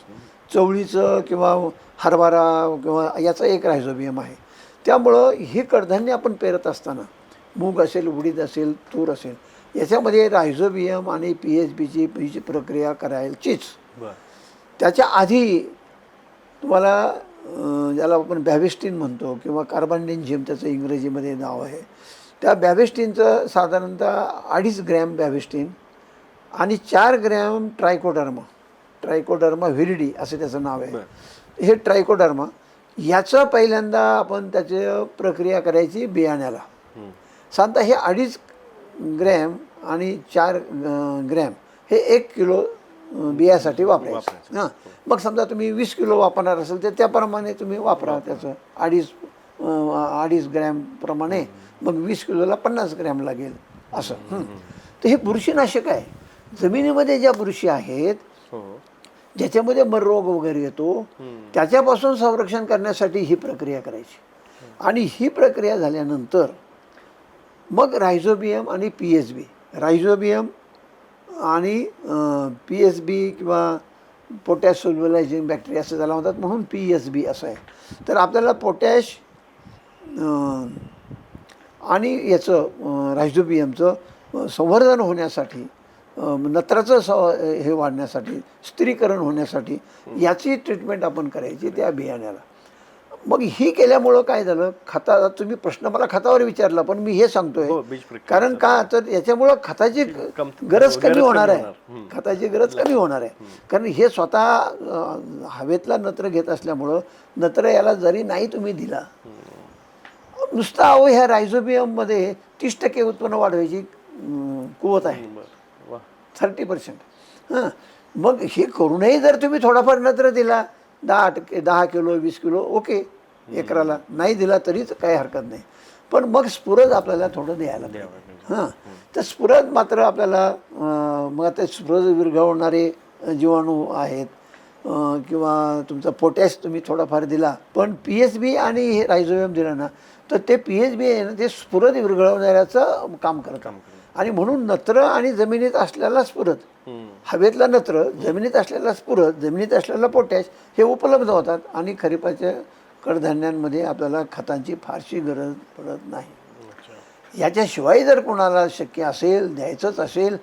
चवळीचं किंवा हरभरा किंवा याचा एक रायझोबियम आहे. त्यामुळं ही कडधान्य आपण पेरत असताना मूग असेल, उडीद असेल, तूर असेल, याच्यामध्ये रायझोबियम आणि पीची प्रक्रिया करायचीच. त्याच्या आधी तुम्हाला ज्याला आपण बॅव्हिस्टिन म्हणतो किंवा कार्बांडिझिम त्याचं इंग्रजीमध्ये नाव आहे, त्या बॅव्हिस्टिनचं साधारणतः 2.5 ग्रॅम बॅव्हिस्टिन आणि 4 ग्रॅम ट्रायकोडर्मा व्हिरिडी असं त्याचं नाव आहे. हे ट्रायकोडर्मा याचं पहिल्यांदा आपण त्याची प्रक्रिया करायची बियाण्याला. साधारणतः हे 2.5 ग्रॅम आणि 4 ग्रॅम हे 1 किलो बियासाठी वापरायचं. मग समजा तुम्ही 20 किलो वापरणार असेल तर त्याप्रमाणे तुम्ही वापरा. त्याचं 2.5 ग्रॅम प्रमाणे मग 20 किलोला 50 ग्रॅम लागेल असं. तर हे बुरशीनाशक आहे. जमिनीमध्ये ज्या बुरशी आहेत, ज्याच्यामध्ये मर रोग वगैरे येतो, त्याच्यापासून संरक्षण करण्यासाठी ही प्रक्रिया करायची. आणि ही प्रक्रिया झाल्यानंतर मग रायझोबियम आणि PSB, रायझोबियम आणि PSB किंवा पोटॅश सोल्युलायझिंग बॅक्टेरिया असं त्याला म्हणतात, म्हणून PSB असं आहे. तर आपल्याला पोटॅश आणि याचं रायझोबियमचं संवर्धन होण्यासाठी, नत्राचं हे वाढण्यासाठी, स्थिरीकरण होण्यासाठी याची ट्रीटमेंट आपण करायची त्या बियाण्याला. मग ही केल्यामुळं काय झालं, खता तुम्ही प्रश्न मला खतावर विचारला, पण मी हे सांगतोय हो, बीज प्रक्रिया. कारण का तर याच्यामुळं खताची गरज कमी होणार आहे, खताची गरज कमी होणार आहे. कारण हे स्वतः हवेतला नत्र घेत असल्यामुळं नत्र याला जरी नाही तुम्ही दिला, नुसता अहो ह्या रायझोबियममध्ये 30% उत्पन्न वाढवायची कुवत आहे, वा. 30%. हां, मग हे करूनही जर तुम्ही थोडाफार नत्र दिला 10%, 10 किलो 20 किलो ओके एकराला, नाही दिला तरीच काही हरकत नाही. पण मग स्फुरद आपल्याला थोडं द्यायला पाहिजे. हां, तर स्फुरद मात्र आपल्याला मग आता स्फुरद विरघळवणारे जीवाणू आहेत किंवा तुमचा पोटॅश तुम्ही थोडाफार दिला, पण PSB आणि हे रायझोबियम दिलं ना, तर ते PSB आहे ना, ते स्फुरद विरघळवणाऱ्याचं काम करतं. आणि म्हणून नत्र आणि जमिनीत असलेला स्फुरद, हवेतला नत्र, जमिनीत असलेला स्फुरद, जमिनीत असलेला पोटॅश हे उपलब्ध होतात आणि खरीपाच्या कडधान्यांमध्ये आपल्याला खतांची फारशी गरज पडत नाही. याच्याशिवाय जर कोणाला शक्य असेल, द्यायचंच असेल,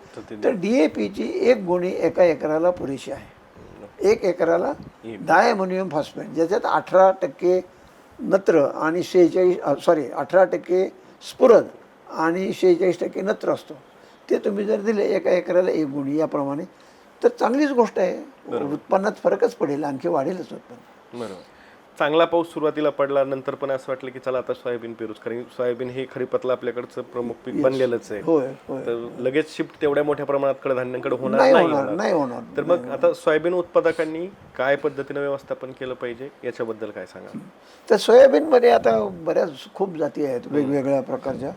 तर DAPची 1 गोणी एका एकराला पुरेशी आहे. 1 एकराला डायअमोनियम फॉस्फेट, ज्याच्यात 18% नत्र आणि 18% स्फुरद आणि 46% नत्र असतो. ते तुम्ही जर दिले एका एकराला 1 गोणी याप्रमाणे, तर चांगलीच गोष्ट आहे. उत्पन्नात फरकच पडेल, आणखी वाढेलच उत्पन्न. बरोबर. चांगला पाऊस सुरुवातीला पडला, नंतर पण असं वाटलं की चला आता सोयाबीन पेरूच, कारण सोयाबीन हे खरीपातलं आपल्याकडचं प्रमुख पीक बनलेलंच आहे. होय होय. तर लगेच शिफ्ट तेवढ्या मोठ्या प्रमाणात कडधान्यांकडे होणार नाही नाही होणार, नाही होणार. तर मग आता सोयाबीन उत्पादकांनी काय पद्धतीनं व्यवस्थापन केलं पाहिजे याच्याबद्दल काय सांगा? तर सोयाबीनमध्ये आता बऱ्याच खूप जाती आहेत वेगवेगळ्या प्रकारच्या.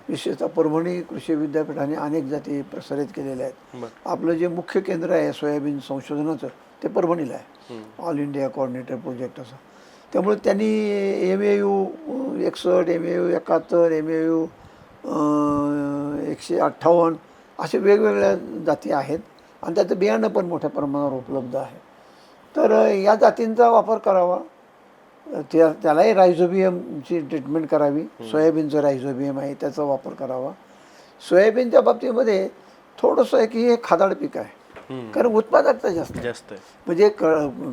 विशेषतः परभणी कृषी विद्यापीठाने अनेक जाती प्रसारित केलेल्या आहेत. आपलं जे मुख्य केंद्र आहे सोयाबीन संशोधनाचं ते परभणीला आहे, ऑल इंडिया कोऑर्डिनेटर प्रोजेक्ट असं. त्यामुळे त्यांनी MAU 61, MAU 71, MAU 158 असे वेगवेगळ्या जाती आहेत आणि त्याचं बियाणं पण मोठ्या प्रमाणावर उपलब्ध आहे. तर या जातींचा वापर करावा, त्यालाही रायझोबियमची ट्रीटमेंट करावी. सोयाबीनचं रायझोबियम आहे त्याचा वापर करावा. सोयाबीनच्या बाबतीमध्ये थोडंसं आहे की हे खादाड पीक आहे, कारण उत्पादकता जास्त आहे. म्हणजे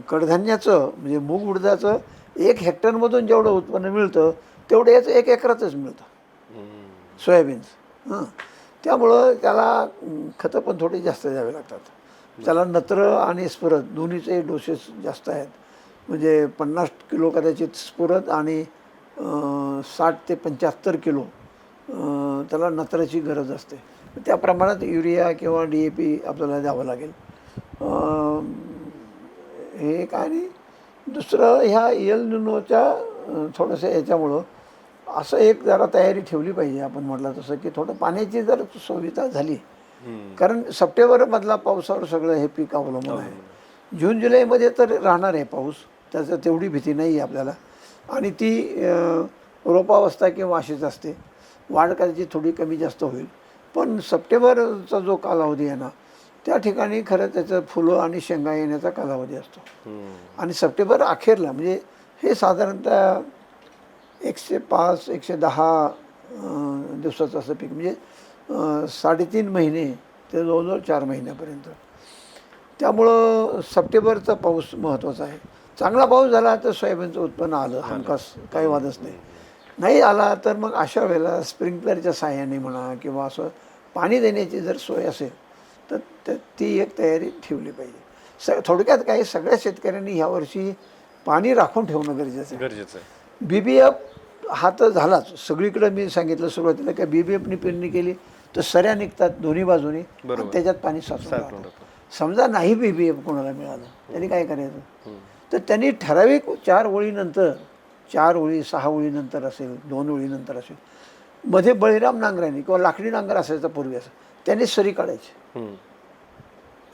कडधान्याचं म्हणजे मूग उडदाचं 1 हेक्टरमधून जेवढं उत्पन्न मिळतं तेवढं याचं 1 एकरातच मिळतं सोयाबीनचं. हां, त्यामुळं त्याला खतं पण थोडी जास्त द्यावे लागतात. त्याला नत्र आणि स्फुरद दोन्हीचे डोसेस जास्त आहेत. म्हणजे 50 किलो कदाचित स्फुरद आणि 60 ते 75 किलो त्याला नत्राची गरज असते. त्या प्रमाणात युरिया किंवा DAP आपल्याला द्यावं लागेल. हे एक. आणि दुसरं ह्या एल निनोच्या थोडंसं याच्यामुळं असं एक जरा तयारी ठेवली पाहिजे. आपण म्हटलं तसं की थोडं पाण्याची जर सुविधा झाली, कारण सप्टेंबरमधला पावसावर सगळं हे पीक अवलंबून आहे. जून जुलैमध्ये तर राहणार आहे पाऊस, त्याचं तेवढी भीती नाही आहे आपल्याला. आणि ती रोपावस्था किंवा अशीच असते, वाढ करायची थोडी कमी जास्त होईल. पण सप्टेंबरचा जो कालावधी आहे ना, त्या ठिकाणी खरं त्याचं फुलं आणि शेंगा येण्याचा कालावधी असतो. आणि सप्टेंबर अखेरला म्हणजे हे साधारणतः 105 110 दिवसाचं असं पीक, म्हणजे 3.5 महिने ते जवळजवळ 4 महिन्यापर्यंत. त्यामुळं सप्टेंबरचा पाऊस महत्त्वाचा आहे. चांगला पाऊस झाला तर सोयाबीनचं उत्पन्न आलं हमखास, काही वादच नाही. नाही आला तर मग अशा वेळेला स्प्रिंकलरच्या साहाय्याने म्हणा किंवा असं पाणी देण्याची जर सोय असेल तर ती एक तयारी ठेवली पाहिजे. थोडक्यात काही सगळ्या शेतकऱ्यांनी ह्यावर्षी पाणी राखून ठेवणं गरजेचं आहे. BBF हा तर झालाच सगळीकडे. मी सांगितलं सुरुवातीला की BBFनी पेरणी केली तर सऱ्या निघतात दोन्ही बाजूनी, त्याच्यात पाणी साचून राहतं. समजा नाही BBF कोणाला मिळालं त्यांनी काय करायचं, तर त्यांनी ठराविक 4 ओळीनंतर, 4 ओळी 6 ओळीनंतर असेल, 2 ओळीनंतर असेल, मध्ये बळीराम नांगरांनी किंवा लाकडी नांगर असायचा पूर्वी, असं त्यांनी सरी काढायची.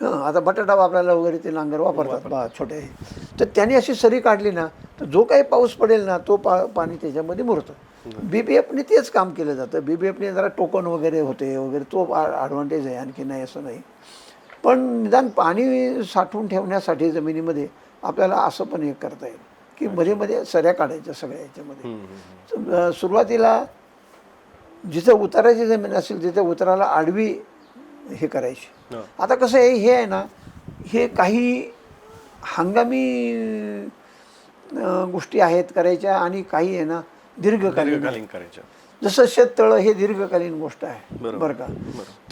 हां, आता बटाटा वापरायला वगैरे ते नांगर वापरतात छोटे. तर त्यांनी अशी सरी काढली ना, तर जो काही पाऊस पडेल ना तो पाणी त्याच्यामध्ये मुरतं. BBFने तेच काम केलं जातं. BBFने जरा टोकन वगैरे होते वगैरे, तो ॲडव्हान्टेज आहे, आणखी नाही असं नाही. पण निदान पाणी साठवून ठेवण्यासाठी जमिनीमध्ये आपल्याला असं पण एक करता येईल की मध्ये मध्ये सऱ्या काढायच्या सगळ्या याच्यामध्ये. सुरुवातीला जिथं उताराची जमीन असेल तिथे उताराला आडवी हे करायची. आता कसं आहे, हे आहे ना, हे काही हंगामी गोष्टी आहेत करायच्या आणि काही आहे ना दीर्घकालीन. दीर्घकालीन करायच्या. जसं शेततळं हे दीर्घकालीन गोष्ट आहे बरं का.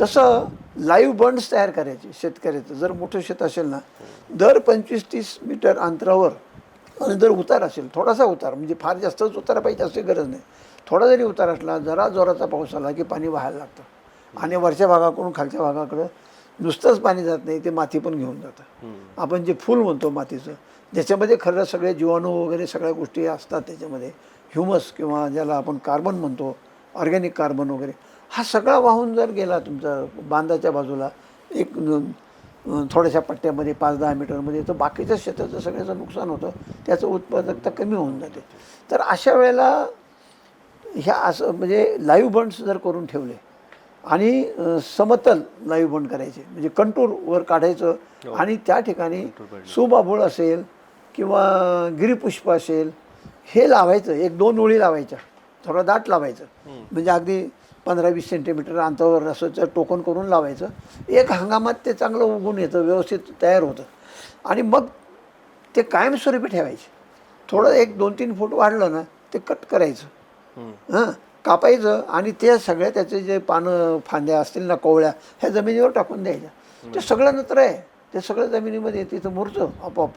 तसं लाईव्ह बंड्स तयार करायचे शेतकऱ्याचं. जर मोठं शेत असेल ना, दर 25-30 मीटर अंतरावर आणि जर उतार असेल, थोडासा उतार, म्हणजे फार जास्तच उतार पाहिजे अशी गरज नाही, थोडा जरी उतार असला, जरा जोराचा पाऊस आला की पाणी वाहायला लागतं आणि वरच्या भागाकडून खालच्या भागाकडं नुसतंच पाणी जात नाही, ते माती पण घेऊन जातं. आपण जे फूल म्हणतो मातीचं, ज्याच्यामध्ये खरं सगळे जीवाणू वगैरे सगळ्या गोष्टी असतात, त्याच्यामध्ये ह्युमस किंवा ज्याला आपण कार्बन म्हणतो, ऑर्गॅनिक कार्बन वगैरे, हा सगळा वाहून जर गेला तुमचा बांधाच्या बाजूला एक थोड्याशा पट्ट्यामध्ये 5-10 मीटरमध्ये, तर बाकीच्या शेताचं सगळ्याचं नुकसान होतं, त्याचं उत्पादकता कमी होऊन जाते. तर अशा वेळेला ह्या असं म्हणजे लाईव्ह बंड्स जर करून ठेवले आणि समतल लाईव्ह बंड करायचे, म्हणजे कंटूरवर काढायचं आणि त्या ठिकाणी सुबाबूळ असेल किंवा गिरीपुष्प असेल हे लावायचं, 1-2 ओळी लावायच्या, थोडं दाट लावायचं, म्हणजे अगदी 15-20 सेंटीमीटर अंतरावर असं टोकन करून लावायचं. एक हंगामात ते चांगलं उगून येतं, व्यवस्थित तयार होतं आणि मग ते कायमस्वरूपी ठेवायचे. थोडं 1-2-3 फूट वाढलं ना, ते कट करायचं, कापायचं आणि ते सगळ्या त्याचे जे पानं फांद्या असतील ना, कोवळ्या, ह्या जमिनीवर टाकून द्यायच्या. ते सगळं नत्र आहे, ते सगळं जमिनीमध्ये तिथं मुरतं आपोआप.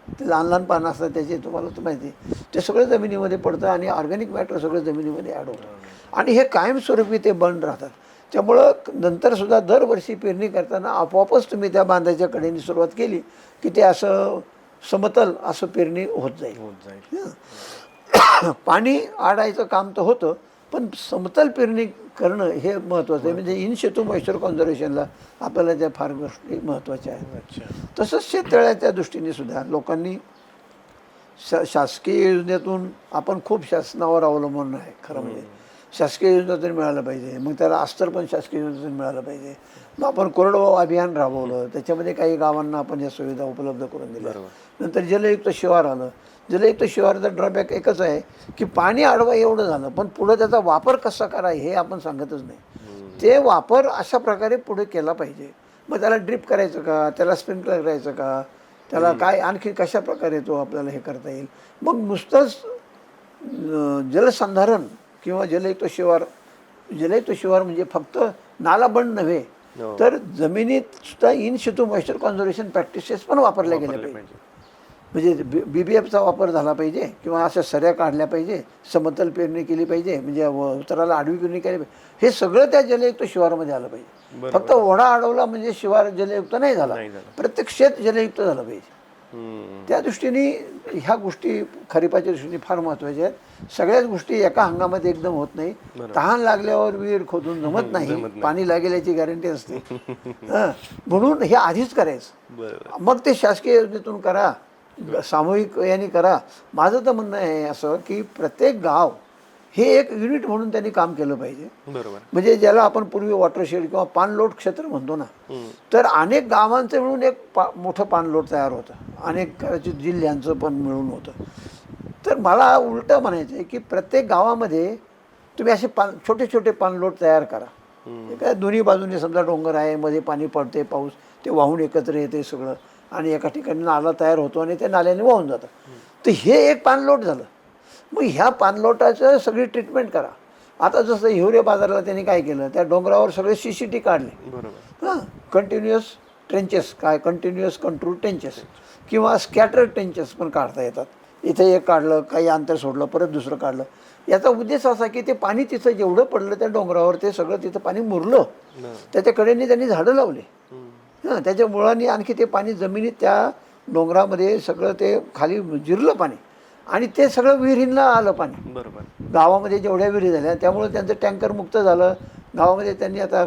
ते लहान लहान पानं असतात त्याचे, तुम्हाला तर माहिती आहे, ते सगळं जमिनीमध्ये पडतं आणि ऑर्गॅनिक मॅटर सगळं जमिनीमध्ये ॲड होतं आणि हे कायमस्वरूपी ते बंद राहतात. त्यामुळं नंतरसुद्धा दरवर्षी पेरणी करताना आपोआपच तुम्ही त्या बांधाच्या कडेने सुरुवात केली की ते असं समतल असं पेरणी होत जाईल. पाणी आडायचं काम तर होतं, पण समतल पेरणी करणं हे महत्त्वाचं आहे. म्हणजे इन शेतू मॉइश्चर कॉन्झर्वेशनला आपल्याला त्या फार गोष्टी महत्त्वाच्या आहेत. तसंच शेततळ्याच्या दृष्टीने सुद्धा लोकांनी शासकीय योजनेतून आपण खूप शासनावर अवलंबून आहे. खरं म्हणजे शासकीय योजनेतून मिळालं पाहिजे, मग त्याला अस्तर पण शासकीय योजनेतून मिळालं पाहिजे. मग आपण कोरडवाहू अभियान राबवलं, त्याच्यामध्ये काही गावांना आपण या सुविधा उपलब्ध करून दिल्या. नंतर जलयुक्त शिवार आलं. जलयुक्त शिवारचा ड्रॉबॅक एकच आहे की पाणी अडवा एवढं झालं, पण पुढं त्याचा वापर कसा करा हे आपण सांगतच नाही. ते वापर अशा प्रकारे पुढे केला पाहिजे. मग त्याला ड्रिप करायचं का, त्याला स्प्रिंकलर करायचं का, त्याला काय आणखी कशा प्रकारे तो आपल्याला हे करता येईल. मग नुसतंच जलसंधारण किंवा जलयुक्त शिवार म्हणजे फक्त नाला बंद नव्हे, तर जमिनीत सुद्धा in Situ moisture conservation practices पण वापरल्या गेल्या पाहिजे. म्हणजे BBFचा वापर झाला पाहिजे किंवा अशा सऱ्या काढल्या पाहिजे, समतल पेरणी केली पाहिजे, म्हणजे उतराला आडवी पेरणी केली पाहिजे. हे सगळं त्या जलयुक्त शिवारामध्ये आलं पाहिजे. फक्त ओढा अडवला म्हणजे शिवार जलयुक्त नाही झाला, प्रत्येक शेत जलयुक्त झालं पाहिजे. त्या दृष्टीने ह्या गोष्टी खरीपाच्या दृष्टीने फार महत्त्वाच्या आहेत. सगळ्याच गोष्टी एका हंगामात एकदम होत नाही. तहान लागल्यावर विहीर खोदून जमत नाही, पाणी लागेल याची गॅरंटी असते. म्हणून हे आधीच करायचं, मग ते शासकीय योजनेतून करा, सामूहिक यांनी करा. माझं तर म्हणणं आहे असं की प्रत्येक गाव हे एक युनिट म्हणून त्यांनी काम केलं पाहिजे. म्हणजे ज्याला आपण पूर्वी वॉटरशेड किंवा पाणलोट क्षेत्र म्हणतो ना, तर अनेक गावांचं मिळून एक मोठं पाणलोट तयार होतं, अनेक जिल्ह्यांचं पण मिळून होतं. तर मला उलटं म्हणायचं आहे की प्रत्येक गावामध्ये तुम्ही असे छोटे छोटे पाणलोट तयार करा. काय दोन्ही बाजूने समजा डोंगर आहे, मध्ये पाणी पडते, पाऊस, ते वाहून एकत्र येते सगळं आणि एका ठिकाणी नाला तयार होतो आणि ते नाल्याने वाहून जातं. तर हे एक पाणलोट झालं. मग ह्या पाणलोटाचं सगळी ट्रीटमेंट करा. आता जसं हिवरे बाजारला त्यांनी काय केलं, त्या डोंगरावर सगळे CCT काढले. कंटिन्युअस ट्रेंचेस, काय कंटिन्युअस कंट्रोल ट्रेंचेस किंवा स्कॅटर ट्रेंचेस पण काढता येतात. इथे एक काढलं, काही अंतर सोडलं, परत दुसरं काढलं. याचा उद्देश असा की ते पाणी तिथं जेवढं पडलं त्या डोंगरावर ते सगळं तिथं पाणी मुरलं. त्याच्या कडेने त्यांनी झाडं लावले. त्याच्या मुळांनी आणखी ते पाणी जमिनीत त्या डोंगरामध्ये सगळं ते खाली जिरलं पाणी आणि ते सगळं विहिरींना आलं पाणी. गावामध्ये जेवढ्या विहिरी झाल्या त्यामुळे त्यांचं टँकर मुक्त झालं. गावामध्ये त्यांनी आता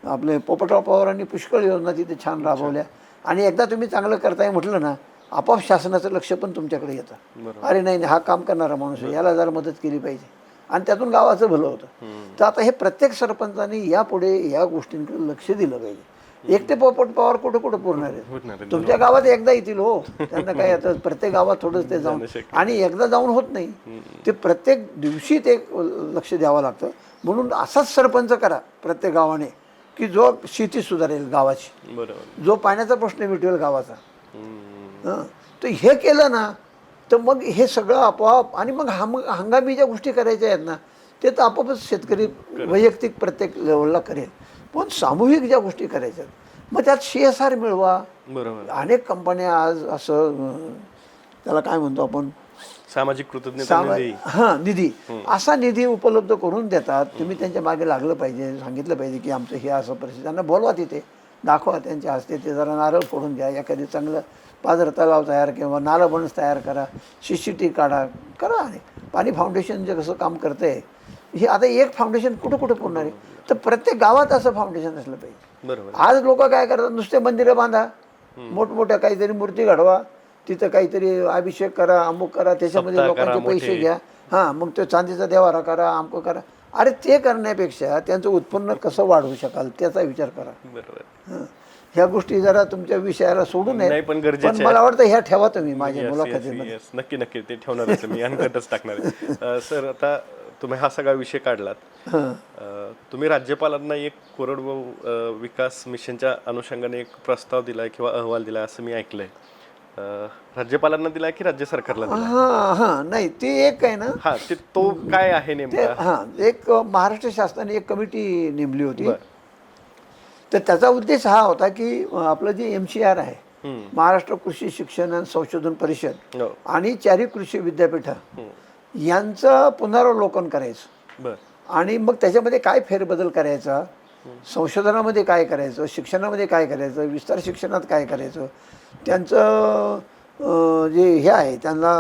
आपले पोपटराव पवारांनी पुष्कळ योजना तिथे छान राबवल्या आणि एकदा तुम्ही चांगलं करताय म्हटलं ना, आपोआप शासनाचं लक्ष पण तुमच्याकडे येतं. अरे नाही, हा काम करणारा माणूस आहे, याला जरा मदत केली पाहिजे आणि त्यातून गावाचं भलं होतं. तर आता हे प्रत्येक सरपंचांनी यापुढे या गोष्टींकडे लक्ष दिलं पाहिजे. एकटे पोपट पवार कुठं कुठं पुरणार आहे? तुमच्या गावात एकदा येतील हो, त्यांना काय आता प्रत्येक गावात थोडंच ते जाऊन आणि एकदा जाऊन होत नाही, ते प्रत्येक दिवशी ते लक्ष द्यावं लागतं. म्हणून असाच सरपंच करा प्रत्येक गावाने की जो शेती सुधारेल गावाची, जो पाण्याचा प्रश्न मिटवेल गावाचा. तर हे केलं ना तर मग हे सगळं आपोआप आणि मग हंगामी ज्या गोष्टी करायच्या आहेत ना ते तर आपोआपच शेतकरी वैयक्तिक प्रत्येक लेवलला करेल. पण सामूहिक ज्या गोष्टी करायच्या आहेत मग त्यात CSR मिळवा. बरोबर. अनेक कंपन्या आज असं त्याला काय म्हणतो आपण सामाजिक कृतज्ञता निधी. हां निधी असा निधी उपलब्ध करून देतात. तुम्ही त्यांच्या मागे लागलं पाहिजे, सांगितलं पाहिजे की आमचं हे असं परिस्थिती. त्यांना बोलवा तिथे, दाखवा त्यांच्या हस्ते, ते जरा नारळ फोडून घ्या, एखादी चांगलं पाझर तलाव तयार किंवा नालं बनस तयार करा, CCTV करा. आणि पाणी फाउंडेशन जे कसं काम करतंय हे आता एक फाउंडेशन कुठं कुठं पुरणार आहे. तर प्रत्येक गावात असं फाउंडेशन असलं पाहिजे. बरोबर. आज लोक काय करतात, नुसते मंदिरं बांधा, मोठमोठ्या काहीतरी मूर्ती घडवा, तिथं काहीतरी अभिषेक करा, अमुक करा, त्याच्यामध्ये सप्ताह करा लोकांचे पैसे मोठे. घ्या, हां मग तो चांदीचा देवारा करा, अमुक करा. अरे ते करण्यापेक्षा त्यांचं उत्पन्न कसं वाढवू शकाल त्याचा विचार करा. बरोबर. हां ह्या गोष्टी जरा तुमच्या विषयाला सोडू नाही, नये, पण गरजेच्या पण मला वाटतं ह्या ठेवा तुम्ही माझ्या Yes, मुलाखतीमध्ये. yes, yes. नक्की नक्की ते ठेवणारच आहे मी, अनकटच टाकणार आहे. सर आता तुम्ही हा सगळा विषय काढलात. तुम्ही राज्यपालांना एक कोरडवाहू विकास मिशनच्या अनुषंगाने एक प्रस्ताव दिलाय किंवा अहवाल दिलाय असं मी ऐकलंय. राज्यपालांना दिलाय की राज्य सरकारला दिलाय? हां नाही ते एक आहे ना, हा ते तो काय आहे ते नेमका? हां एक महाराष्ट्र शासनाने एक कमिटी नेमली होती. तर त्याचा उद्देश हा होता की आपलं जे MCR आहे, महाराष्ट्र कृषी शिक्षण आणि संशोधन परिषद हो. आणि 4 कृषी विद्यापीठं यांचं पुनरावलोकन करायचं. बर. आणि मग त्याच्यामध्ये काय फेरबदल करायचा, संशोधनामध्ये काय करायचं, शिक्षणामध्ये काय करायचं, विस्तार शिक्षणात काय करायचं, त्यांचं जे हे आहे त्यांना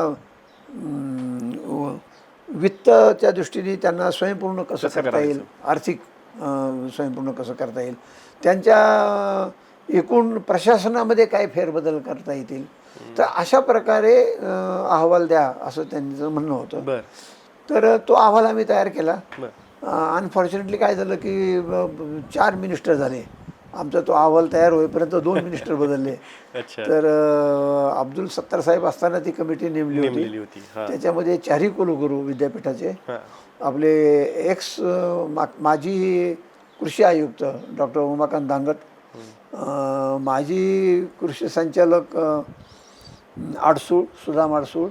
वित्तच्या दृष्टीने त्यांना स्वयंपूर्ण कसं करता येईल, आर्थिक स्वयंपूर्ण कसं करता येईल, त्यांच्या एकूण प्रशासनामध्ये काय फेरबदल करता येतील. तर अशा प्रकारे अहवाल द्या असं त्यांचं म्हणणं होतं. बर. तर तो अहवाल आम्ही तयार केला. बर. अनफॉर्च्युनेटली काय झालं की 4 मिनिस्टर झाले. आमचा तो अहवाल तयार होईपर्यंत 2 मिनिस्टर बदलले. अच्छा. तर अब्दुल सत्तार साहेब असताना ती कमिटी नेमली होती. हा. त्याच्यामध्ये 4ही कुलगुरू विद्यापीठाचे, हा. आपले माजी कृषी आयुक्त डॉक्टर उमाकांत दांगट, माजी कृषी संचालक आडसूळ सुदाम आडसूळ,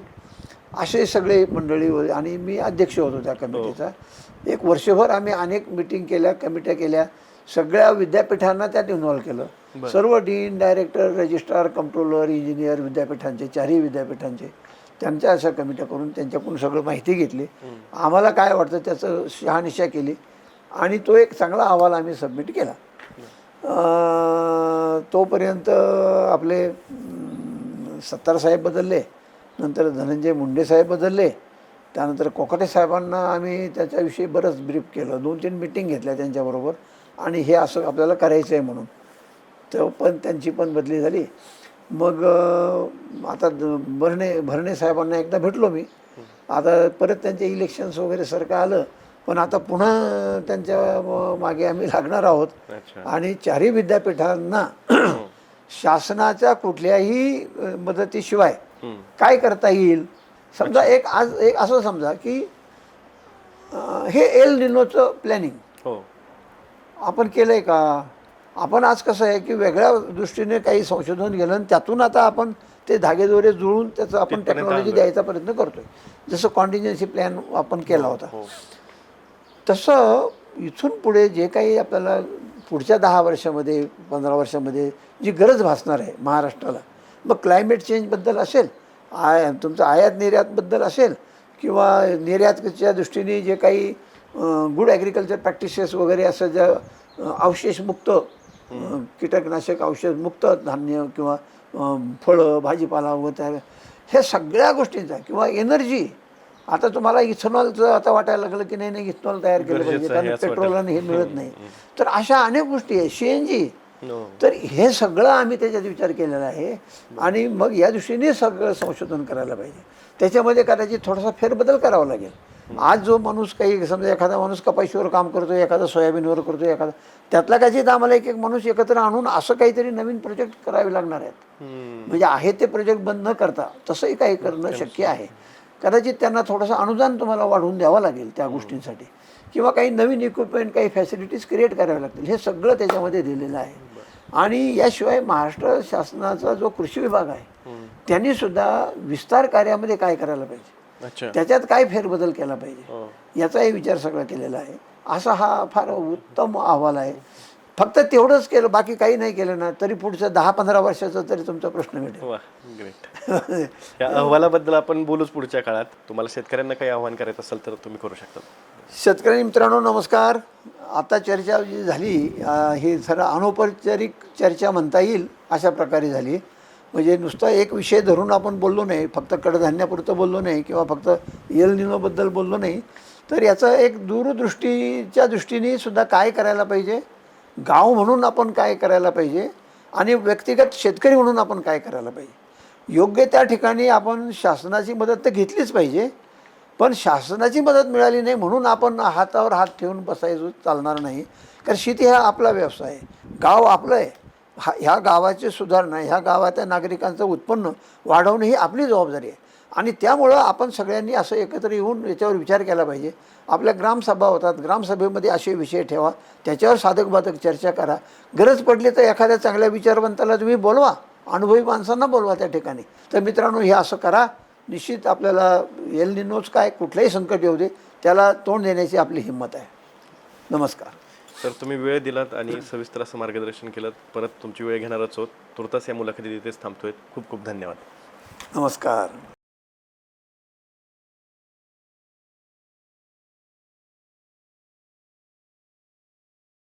असे सगळे मंडळी होते आणि मी अध्यक्ष होतो त्या कमिटीचा. एक वर्षभर आम्ही अनेक मिटिंग केल्या, कमिट्या केल्या, सगळ्या विद्यापीठांना त्यात इन्व्हॉल्व केलं. सर्व dean, director, registrar, controller, engineer विद्यापीठांचे, 4ही विद्यापीठांचे, त्यांच्या अशा कमिट्या करून त्यांच्याकडून सगळं माहिती घेतली. आम्हाला काय वाटतं त्याचं शहानिशा केली आणि तो एक चांगला अहवाल आम्ही सबमिट केला. तोपर्यंत आपले सत्तार साहेब बदलले, नंतर धनंजय मुंडे साहेब बदलले, त्यानंतर कोकाटे साहेबांना आम्ही त्याच्याविषयी बरंच ब्रीफ केलं, 2-3 मिटिंग घेतल्या त्यांच्याबरोबर आणि हे असं आपल्याला करायचं आहे म्हणून. तर पण त्यांची पण बदली झाली. मग आता भरणे साहेबांना एकदा भेटलो मी. आता परत त्यांचे इलेक्शन्स वगैरे सारखं आलं, पण आता पुन्हा त्यांच्या मागे आम्ही लागणार आहोत. आणि 4ही विद्यापीठांना शासनाच्या कुठल्याही मदतीशिवाय काय करता येईल. समजा आज एक असं समजा की हे एल निनोचं प्लॅनिंग आपण केलं आहे का. आपण आज कसं आहे की वेगळ्या दृष्टीने काही संशोधन केलं आणि त्यातून आता आपण ते धागेदोरे जुळून त्याचं आपण टेक्नॉलॉजी द्यायचा प्रयत्न करतो आहे. जसं कॉन्टिन्युएन्सी प्लॅन आपण केला होता, तसं इथून पुढे जे काही आपल्याला पुढच्या 10 वर्षामध्ये 15 वर्षामध्ये जी गरज भासणार आहे महाराष्ट्राला, मग क्लायमेट चेंजबद्दल असेल, तुमचं आयात निर्यातबद्दल असेल, किंवा निर्यातच्या दृष्टीने जे काही गुड ॲग्रिकल्चर प्रॅक्टिसेस वगैरे असं ज्या अवशेषमुक्त, कीटकनाशक औषधमुक्त धान्य किंवा फळं भाजीपाला वगैरे ह्या सगळ्या गोष्टींचा, किंवा एनर्जी. आता तुम्हाला इथेनॉलचं आता वाटायला लागलं की नाही इथेनॉल तयार केलं पाहिजे कारण पेट्रोल आणि हे मिळत नाही. तर अशा अनेक गोष्टी आहे, CNG. तर हे सगळं आम्ही त्याच्यात विचार केलेला आहे आणि मग या दृष्टीने सगळं संशोधन करायला पाहिजे. त्याच्यामध्ये कदाचित थोडासा फेरबदल करावा लागेल. आज जो माणूस काही समजा एखादा माणूस कपाशीवर काम करतो, एखादा सोयाबीनवर करतो, एखादा त्यातला कदाचित आम्हाला एक माणूस एकत्र आणून असं काहीतरी नवीन प्रोजेक्ट करावे लागणार आहेत. म्हणजे आहे ते प्रोजेक्ट बंद न करता तसंही काही करणं शक्य आहे. कदाचित त्यांना थोडंसं अनुदान तुम्हाला वाढवून द्यावं लागेल त्या गोष्टींसाठी, किंवा काही नवीन इक्विपमेंट, काही फॅसिलिटीज क्रिएट कराव्या लागतील. हे सगळं त्याच्यामध्ये दिलेलं आहे. आणि याशिवाय महाराष्ट्र शासनाचा जो कृषी विभाग आहे त्यांनी सुद्धा विस्तार कार्यामध्ये काय करायला पाहिजे, अच्छा. त्याच्यात काय फेरबदल केला पाहिजे, हो. याचाही विचार सगळा केलेला आहे. असा हा फार उत्तम अहवाल आहे. फक्त तेवढंच केलं, बाकी काही नाही केलं ना, तरी पुढच्या 10-15 वर्षाचा तरी तुमचा प्रश्न मिळेल. वा, ग्रेट. या अहवालाबद्दल आपण बोलूच पुढच्या काळात. तुम्हाला शेतकऱ्यांना काही आव्हान करायचं असेल तर तुम्ही करू शकता. शेतकरी मित्रांनो नमस्कार. आता चर्चा जी झाली ही जरा अनौपचारिक चर्चा म्हणता येईल अशा प्रकारे झाली. म्हणजे नुसता एक विषय धरून आपण बोललो नाही, फक्त कडधान्यापुरतं बोललो नाही किंवा फक्त एल निनोबद्दल बोललो नाही, तर याचं एक दूरदृष्टीच्या दृष्टीने सुद्धा काय करायला पाहिजे, गाव म्हणून आपण काय करायला पाहिजे आणि व्यक्तिगत शेतकरी म्हणून आपण काय करायला पाहिजे. योग्य त्या ठिकाणी आपण शासनाची मदत तर घेतलीच पाहिजे, पण शासनाची मदत मिळाली नाही म्हणून आपण हातावर हात ठेवून बसायचं चालणार नाही. कारण शेती हा आपला व्यवसाय आहे, गाव आपलं आहे. ह्या गावाची सुधारणा, ह्या गावाच्या नागरिकांचं उत्पन्न वाढवणं ही आपली जबाबदारी आहे. आणि त्यामुळं आपण सगळ्यांनी असं एकत्र येऊन याच्यावर विचार केला पाहिजे. आपल्या ग्रामसभा होतात, ग्रामसभेमध्ये असे विषय ठेवा, त्याच्यावर साधक-बाधक चर्चा करा. गरज पडली तर एखाद्या चांगल्या विचारवंताला तुम्ही बोलवा, अनुभवी माणसांना बोलवा त्या ठिकाणी. तर मित्रांनो हे असं करा. निश्चित आपल्याला एल निनोच काय कुठलंही संकट येऊ दे त्याला तोंड देण्याची आपली हिंमत आहे. नमस्कार. तर तुम्ही वेळ दिलात आणि सविस्तर असं मार्गदर्शन केलं. परत तुमची वेळ घेणारच आहोत. तुर्तास या मुलाखती तिथेच थांबतोय. खूप खूप धन्यवाद. नमस्कार.